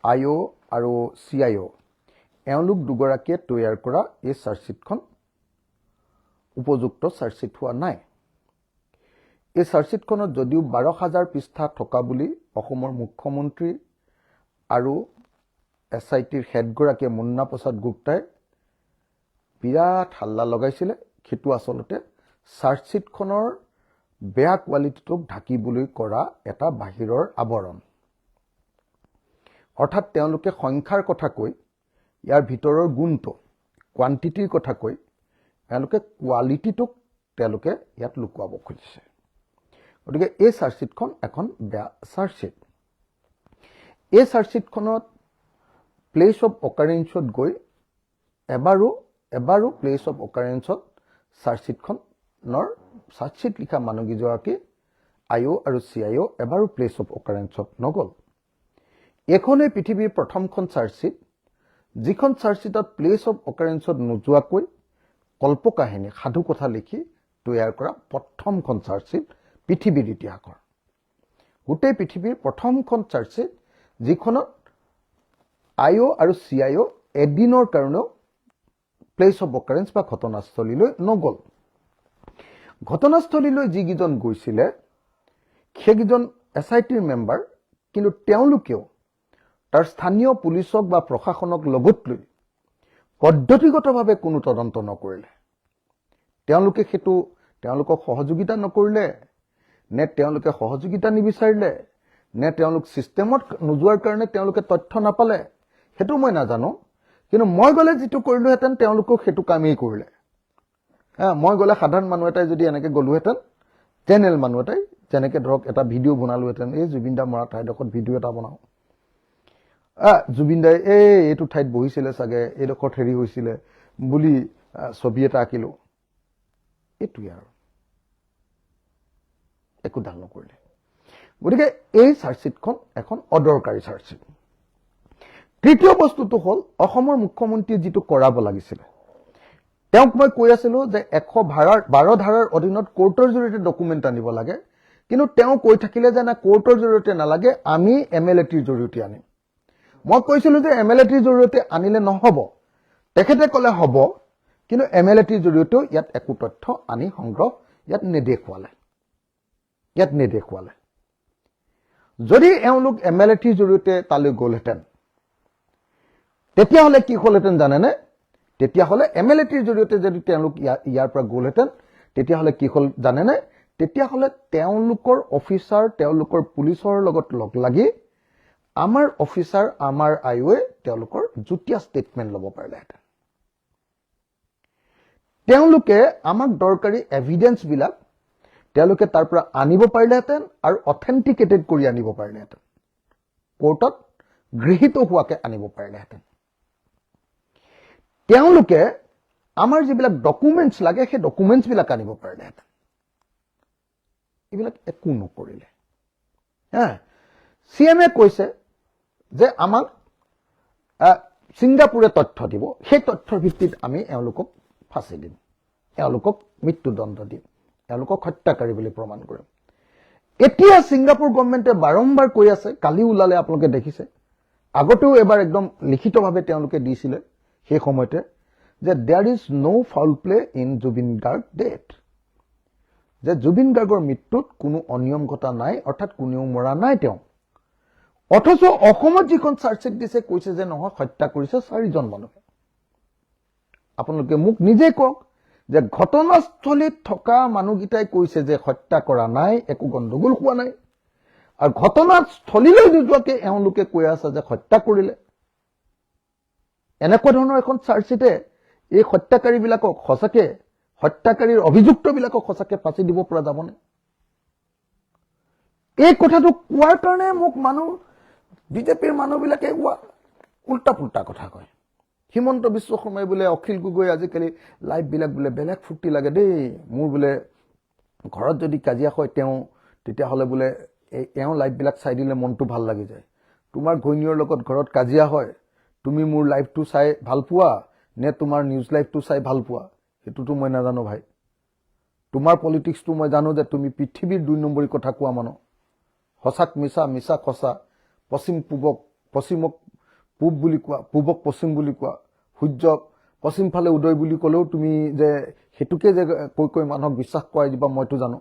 IO আৰু CIO, এওঁলোক দুগৰাকীয়ে তৈয়াৰ কৰা এই চাৰ্জশ্বিটখন উপযুক্ত চাৰ্জশ্বিট হোৱা নাই। এই চাৰ্জশ্বিটখনত যদিও 12,000 পৃষ্ঠা থকা বুলি অসমৰ মুখ্যমন্ত্ৰী আৰু SITৰ হেডগৰাকীয়ে মুন্না প্ৰসাদ গুপ্তাই বিৰাট হাল্লা লগাইছিলে, সেইটো আচলতে চাৰ্জশ্বিটখনৰ বেয়া কোৱালিটিটোক ঢাকিবলৈ কৰা এটা বাহিৰৰ আৱৰণ। অৰ্থাৎ তেওঁলোকে সংখ্যাৰ কথা কৈ ইয়াৰ ভিতৰৰ গুণটো, কোৱান্টিটিৰ কথা কৈ এওঁলোকে কোৱালিটিটোক তেওঁলোকে ইয়াত লুকুৱাব খুজিছে গতিকে এই চাৰ্জশ্বিটখন এখন বেয়া চাৰ্জশ্বিট এই চাৰ্জশ্বিটখনত প্লেচ অফ অকাৰেঞ্চত গৈ এবাৰো প্লেচ অফ অকাৰেঞ্চত চাৰ্জশ্বিট লিখা মানুহকেইগৰাকী আইঅ আৰু চিআইঅ এবাৰো প্লেচ অফ অকাৰেঞ্চত নগ'ল এইখনেই পৃথিৱীৰ প্ৰথমখন চাৰ্জশ্বিট যিখন চাৰ্জশ্বিটত প্লেচ অফ অকাৰেঞ্চত নোযোৱাকৈ কল্পকাহিনী সাধু কথা লিখি তৈয়াৰ কৰা প্ৰথমখন চাৰ্জশ্বিট পৃথিৱীৰ ইতিহাসৰ গোটেই পৃথিৱীৰ প্ৰথমখন চাৰ্জশ্বিট যিখনত আইঅ আৰু চিআইঅ এদিনৰ কাৰণেও প্লেচ অফ অকাৰেঞ্চ বা ঘটনাস্থলীলৈ নগ'ল ঘটনাস্থলীলৈ যিকেইজন গৈছিলে সেইকেইজন এছআইটিৰ মেম্বাৰ কিন্তু তেওঁলোকেও তাৰ স্থানীয় পুলিচক বা প্ৰশাসনক লগত লৈ পদ্ধতিগতভাৱে কোনো তদন্ত নকৰিলে তেওঁলোকক সহযোগিতা নকৰিলে নে তেওঁলোকে সহযোগিতা নিবিচাৰিলে নে তেওঁলোক সিস্টেমত নোযোৱাৰ কাৰণে তেওঁলোকে তথ্য নাপালে সেইটো মই নাজানো কিন্তু মই গলে যেটো কৰিলোহেতেন তেওঁলোকক সেইটো কামেই কৰিলে মই গলে সাধাৰণ মানুহ এটাই যদি এনেকে গলোহেতেন চেনেল মানুহ এটাই যেনেকে ধৰক এটা ভিডিঅ' বনালোহেতেন এই জুবিনদা মৰা ঠাইডোখৰত ভিডিঅ' এটা বনাও জুবিনদাই এইটো ঠাইত বহিছিলে চাগে এইডোখৰত হেৰি হৈছিলে বুলি ছবি এটা আঁকিলো এইটোই আৰু একো ডাল নকৰিলে গতিকে এই চাৰ্জশ্বিটখন এখন অদৰকাৰী চাৰ্জশ্বিট তৃতীয় বস্তুটো হ'ল অসমৰ মুখ্যমন্ত্ৰী যেটো কৰাব লাগিছিল তেওঁক মই কৈ আছিলো যে 112 ধাৰাৰ অধীনত কোৰ্টৰ জৰিয়তে ডকুমেন্ট আনিব লাগে কিন্তু তেওঁ কৈ থাকিলে যে না কোৰ্টৰ জৰিয়তে নালাগে আমি এমএলএটিৰ জৰিয়তে আনিম মই কৈছিলো যে এমএলএটিৰ জৰিয়তে আনিলে নহব তেখেতে কলে হ'ব কিন্তু এমএলএটিৰ জৰিয়তে ইয়াত একো তথ্য আনি সংগ্ৰহ ইয়াত নেদেখুৱালে যদি এওঁলোক এমএলএটিৰ জৰিয়তে তালৈ গ'লহেতেন তেতিয়াহলে কি হলহেতেন জানেনে তেতিয়াহলে এমএলএটিৰ জৰিয়তে যদি তেওঁলোক ইয়াৰ পৰা গ'লহেতেন তেতিয়াহলে কি হল জানেনে তেতিয়াহলে তেওঁলোকৰ অফিচাৰ তেওঁলোকৰ পুলিচৰ লগত লগ লাগি আমাৰ অফিচাৰ আমাৰ আইঅ'এ তেওঁলোকৰ জুটিয়া ষ্টেটমেন্ট ল'ব পাৰিলেহেঁতেন তেওঁলোকে আমাক দৰকাৰী এভিডেন্স বিলাক তেওঁলোকে তাৰ পৰা আনিব পাৰিলেহেঁতেন আৰু অথেন্টিকেটেড কৰি আনিব পাৰিলেহেঁতেন কোৰ্টত গৃহীত হোৱাকে আনিব পাৰিলেহেঁতেন তেওঁলোকে আমাৰ যিবিলাক ডকুমেন্টছ লাগে সেই ডকুমেন্টছ বিলাক আনিব পাৰিলেহেঁতেন এইবিলাক একো নকৰিলে চিএমএ কৈছে যে আমাক সিংগাপুৰে তথ্য দিব সেই তথ্যৰ ভিত্তিত আমি এওঁলোকক ফাঁচি দিম এওঁলোকক মৃত্যুদণ্ড দিম এওঁলোকক হত্যাকাৰী বুলি প্ৰমাণ কৰিম এতিয়া সিংগাপুৰ গভৰ্ণমেণ্টে বাৰম্বাৰ কৈ আছে কালি ওলালে আপোনালোকে দেখিছে আগতেও এবাৰ একদম লিখিতভাৱে তেওঁলোকে দিছিলে সেই সময়তে যে there is no foul play in Zubeen Garg death যে জুবিন গাৰ্গৰ মৃত্যুত কোনো অনিয়ম ঘটা নাই অৰ্থাৎ কোনেও মৰা নাই তেওঁ অথচ অসমত যিখন চাৰ্জশ্বিট দিছে কৈছে যে নহয় হত্যা কৰিছে 4জন মানুহে আপোনালোকে মোক নিজে কওক যে ঘটনাস্থলীত থকা মানুহগিটাই কৈছে যে হত্যা কৰা নাই একো গণ্ডগোল হোৱা নাই আৰু ঘটনাস্থলীলৈ যোৱাকে এওঁলোকে কৈ আছে যে হত্যা কৰিলে এনেকুৱা ধৰণৰ এখন চাৰ্জশ্বিটে এই হত্যাকাৰী বিলাকক সঁচাকে হত্যাকাৰীৰ অভিযুক্ত বিলাকক সঁচাকে ফাঁচি দিব পৰা যাবনে এই কথাটো কোৱাৰ কাৰণে মোক বিজেপিৰ মানুহবিলাকে উল্টা পুল্টা কথা কয় হিমন্ত বিশ্ব শৰ্মাই বোলে অখিল গগৈ আজিকালি লাইভ বিলাক বোলে বেলেগ ফুৰ্তি লাগে দেই মোৰ বোলে ঘৰত যদি কাজিয়া হয় তেতিয়াহলে বোলে এওঁ লাইভ বিলাক চাই দিলে মনটো ভাল লাগি যায় তোমাৰ ঘৈণীৰ লগত ঘৰত কাজিয়া হয় তুমি মোৰ লাইভটো চাই ভাল পোৱা নে তোমাৰ নিউজ লাইভটো চাই ভাল পোৱা এটোটো মই নাজানো ভাই তোমাৰ পলিটিক্সটো মই জানো যে তুমি পৃথিৱীৰ 2 নম্বৰী কথা কোৱা মানুহ হসাক মিছা মিছা খসা পশ্চিমক পূব বুলি কোৱা পূবক পশ্চিম বুলি কোৱা সূৰ্য পশ্চিম ফালে উদয় বুলি কলেও তুমি যে হেতুকে যে কৈ মানুহক বিশ্বাস কৰাই দিবা মইতো জানো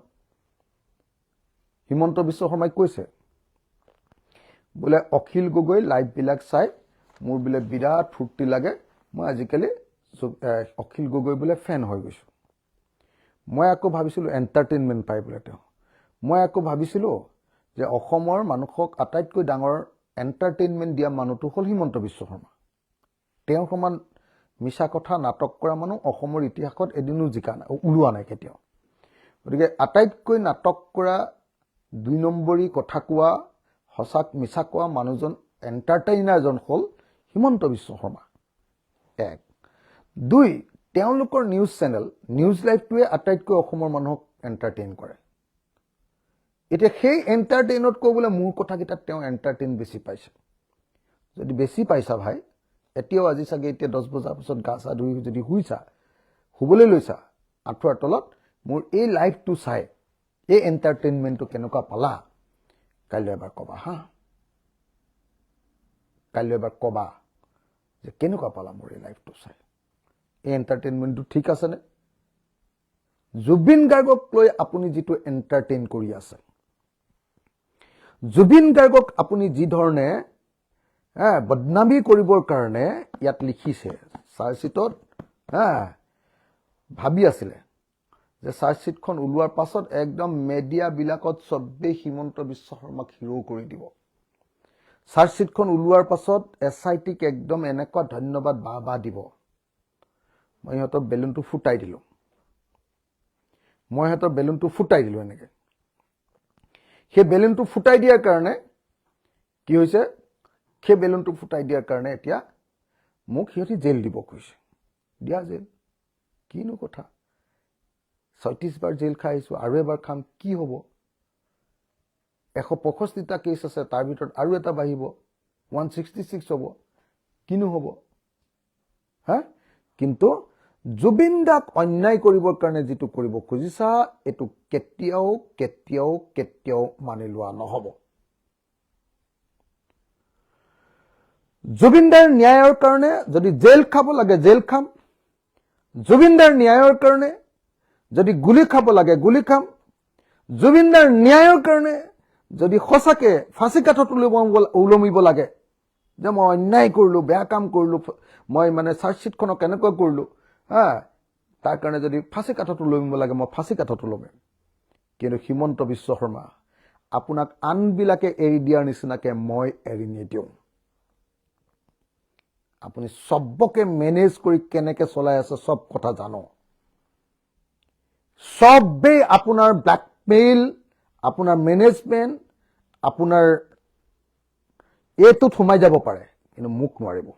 হিমন্ত বিশ্ব শৰ্মাই কৈছে বোলে অখিল গগৈ লাইভ বিলাক চাই মোৰ বোলে বিৰাট ফুৰ্তি লাগে মই আজিকালি অখিল গগৈ বোলে ফেন হৈ গৈছো মই আকৌ ভাবিছিলো এন্টাৰটেইনমেন্ট পাই বোলে তেওঁ মই আকৌ ভাবিছিলো যে অসমৰ মানুহক আটাইতকৈ ডাঙৰ এন্টাৰটেইনমেন্ট দিয়া মানুহটো হ'ল হিমন্ত বিশ্ব শৰ্মা তেওঁৰ সমান মিছা কথা নাটক কৰা মানুহ অসমৰ ইতিহাসত এদিনো জিকা নাই, ওলোৱা নাই কেতিয়াও। গতিকে আটাইতকৈ নাটক কৰা, 2 নম্বৰী কথা কোৱা, সঁচাক মিছা কোৱা মানুহজন এণ্টাৰটেইনাৰজন হ'ল হিমন্ত বিশ্ব শৰ্মা। 1 2 তেওঁলোকৰ নিউজ চেনেল নিউজ লাইভটোৱে আটাইতকৈ অসমৰ মানুহক এণ্টাৰটেইন কৰে। এতিয়া সেই এণ্টাৰটেইনতকৈ বোলে মোৰ কথাকেইটাত তেওঁ এণ্টাৰটেইন বেছি পাইছে। যদি বেছি পাইছা ভাই, এতিয়াও আজি চাগে এতিয়া 10 বজাৰ পিছত গা চা ধুই যদি শুবলৈ লৈছা আঁঠুৱাৰ তলত, মোৰ এই লাইভটো চাই এই এণ্টাৰটেইনমেণ্টটো কেনেকুৱা পালা কাইলৈ এবাৰ ক'বা হা। কাইলৈ এবাৰ ক'বা যে কেনেকুৱা পালা মোৰ এই লাইভটো চাই, এই এণ্টাৰটেইনমেণ্টটো ঠিক আছেনে? জুবিন গাৰ্গক লৈ আপুনি যিটো এণ্টাৰটেইন কৰি আছে, জুবিন গাৰ্গক আপুনি যি ধৰণে বদনামী কৰিবৰ কাৰণে ইয়াত লিখিছে চাৰ্জশ্বিটত, ভাবি আছিলে যে চাৰ্জশ্বিটখন ওলোৱাৰ পাছত একদম মেডিয়াবিলাকত চবেই হিমন্ত বিশ্ব শৰ্মাক হিৰো কৰি দিব। চাৰ্জশ্বিটখন ওলোৱাৰ পাছত SITক একদম এনেকুৱা ধন্যবাদ বাহ দিব। মই সিহঁতৰ বেলুনটো ফুটাই দিলোঁ। এনেকৈ সেই বেলুনটো ফুটাই দিয়াৰ কাৰণে কি হৈছে, সেই বেলুনটো ফুটাই দিয়াৰ কাৰণে এতিয়া মোক সিহঁতি জেল দিব কৈছে। দিয়া জেল, কিনো কথা, 36 বাৰ জেল খাই আহিছোঁ, আৰু এবাৰ খাম, কি হ'ব? 165টা কেছ আছে, তাৰ ভিতৰত আৰু এটা বাঢ়িব, 166 হ'ব, কিনো হ'ব? কিন্তু জুবিন দাক অন্যায় কৰিবৰ কাৰণে যিটো কৰিব খুজিছা, এইটো কেতিয়াও কেতিয়াও কেতিয়াও মানি লোৱা নহ'ব। জুবিন দাৰ ন্যায়ৰ কাৰণে যদি জেল খাব লাগে জেল খাম, জুবিন দাৰ ন্যায়ৰ কাৰণে যদি গুলি খাব লাগে গুলি খাম, জুবিন দাৰ ন্যায়ৰ কাৰণে যদি সঁচাকে ফাঁচি কাঠত ওলমিব লাগে যে মই অন্যায় কৰিলোঁ, বেয়া কাম কৰিলোঁ, মই মানে চাৰ্জশ্বিটখনক কেনেকৈ কৰিলোঁ, তাৰ কাৰণে যদি ফাঁচি কাঠত ওলমিব লাগে মই ফাঁচি কাঠত ওলমিম। কিন্তু হিমন্ত বিশ্ব শৰ্মা, আপোনাক আনবিলাকে এৰি দিয়াৰ নিচিনাকে মই এৰি নিদিওঁ। আপুনি চবকে মেনেজ কৰি কেনেকৈ চলাই আছে চব কথা জানো। চবেই আপোনাৰ ব্লেকমেইল, আপোনাৰ মেনেজমেণ্ট, আপোনাৰ এইটোত সোমাই যাব পাৰে, কিন্তু মোক নোৱাৰিব।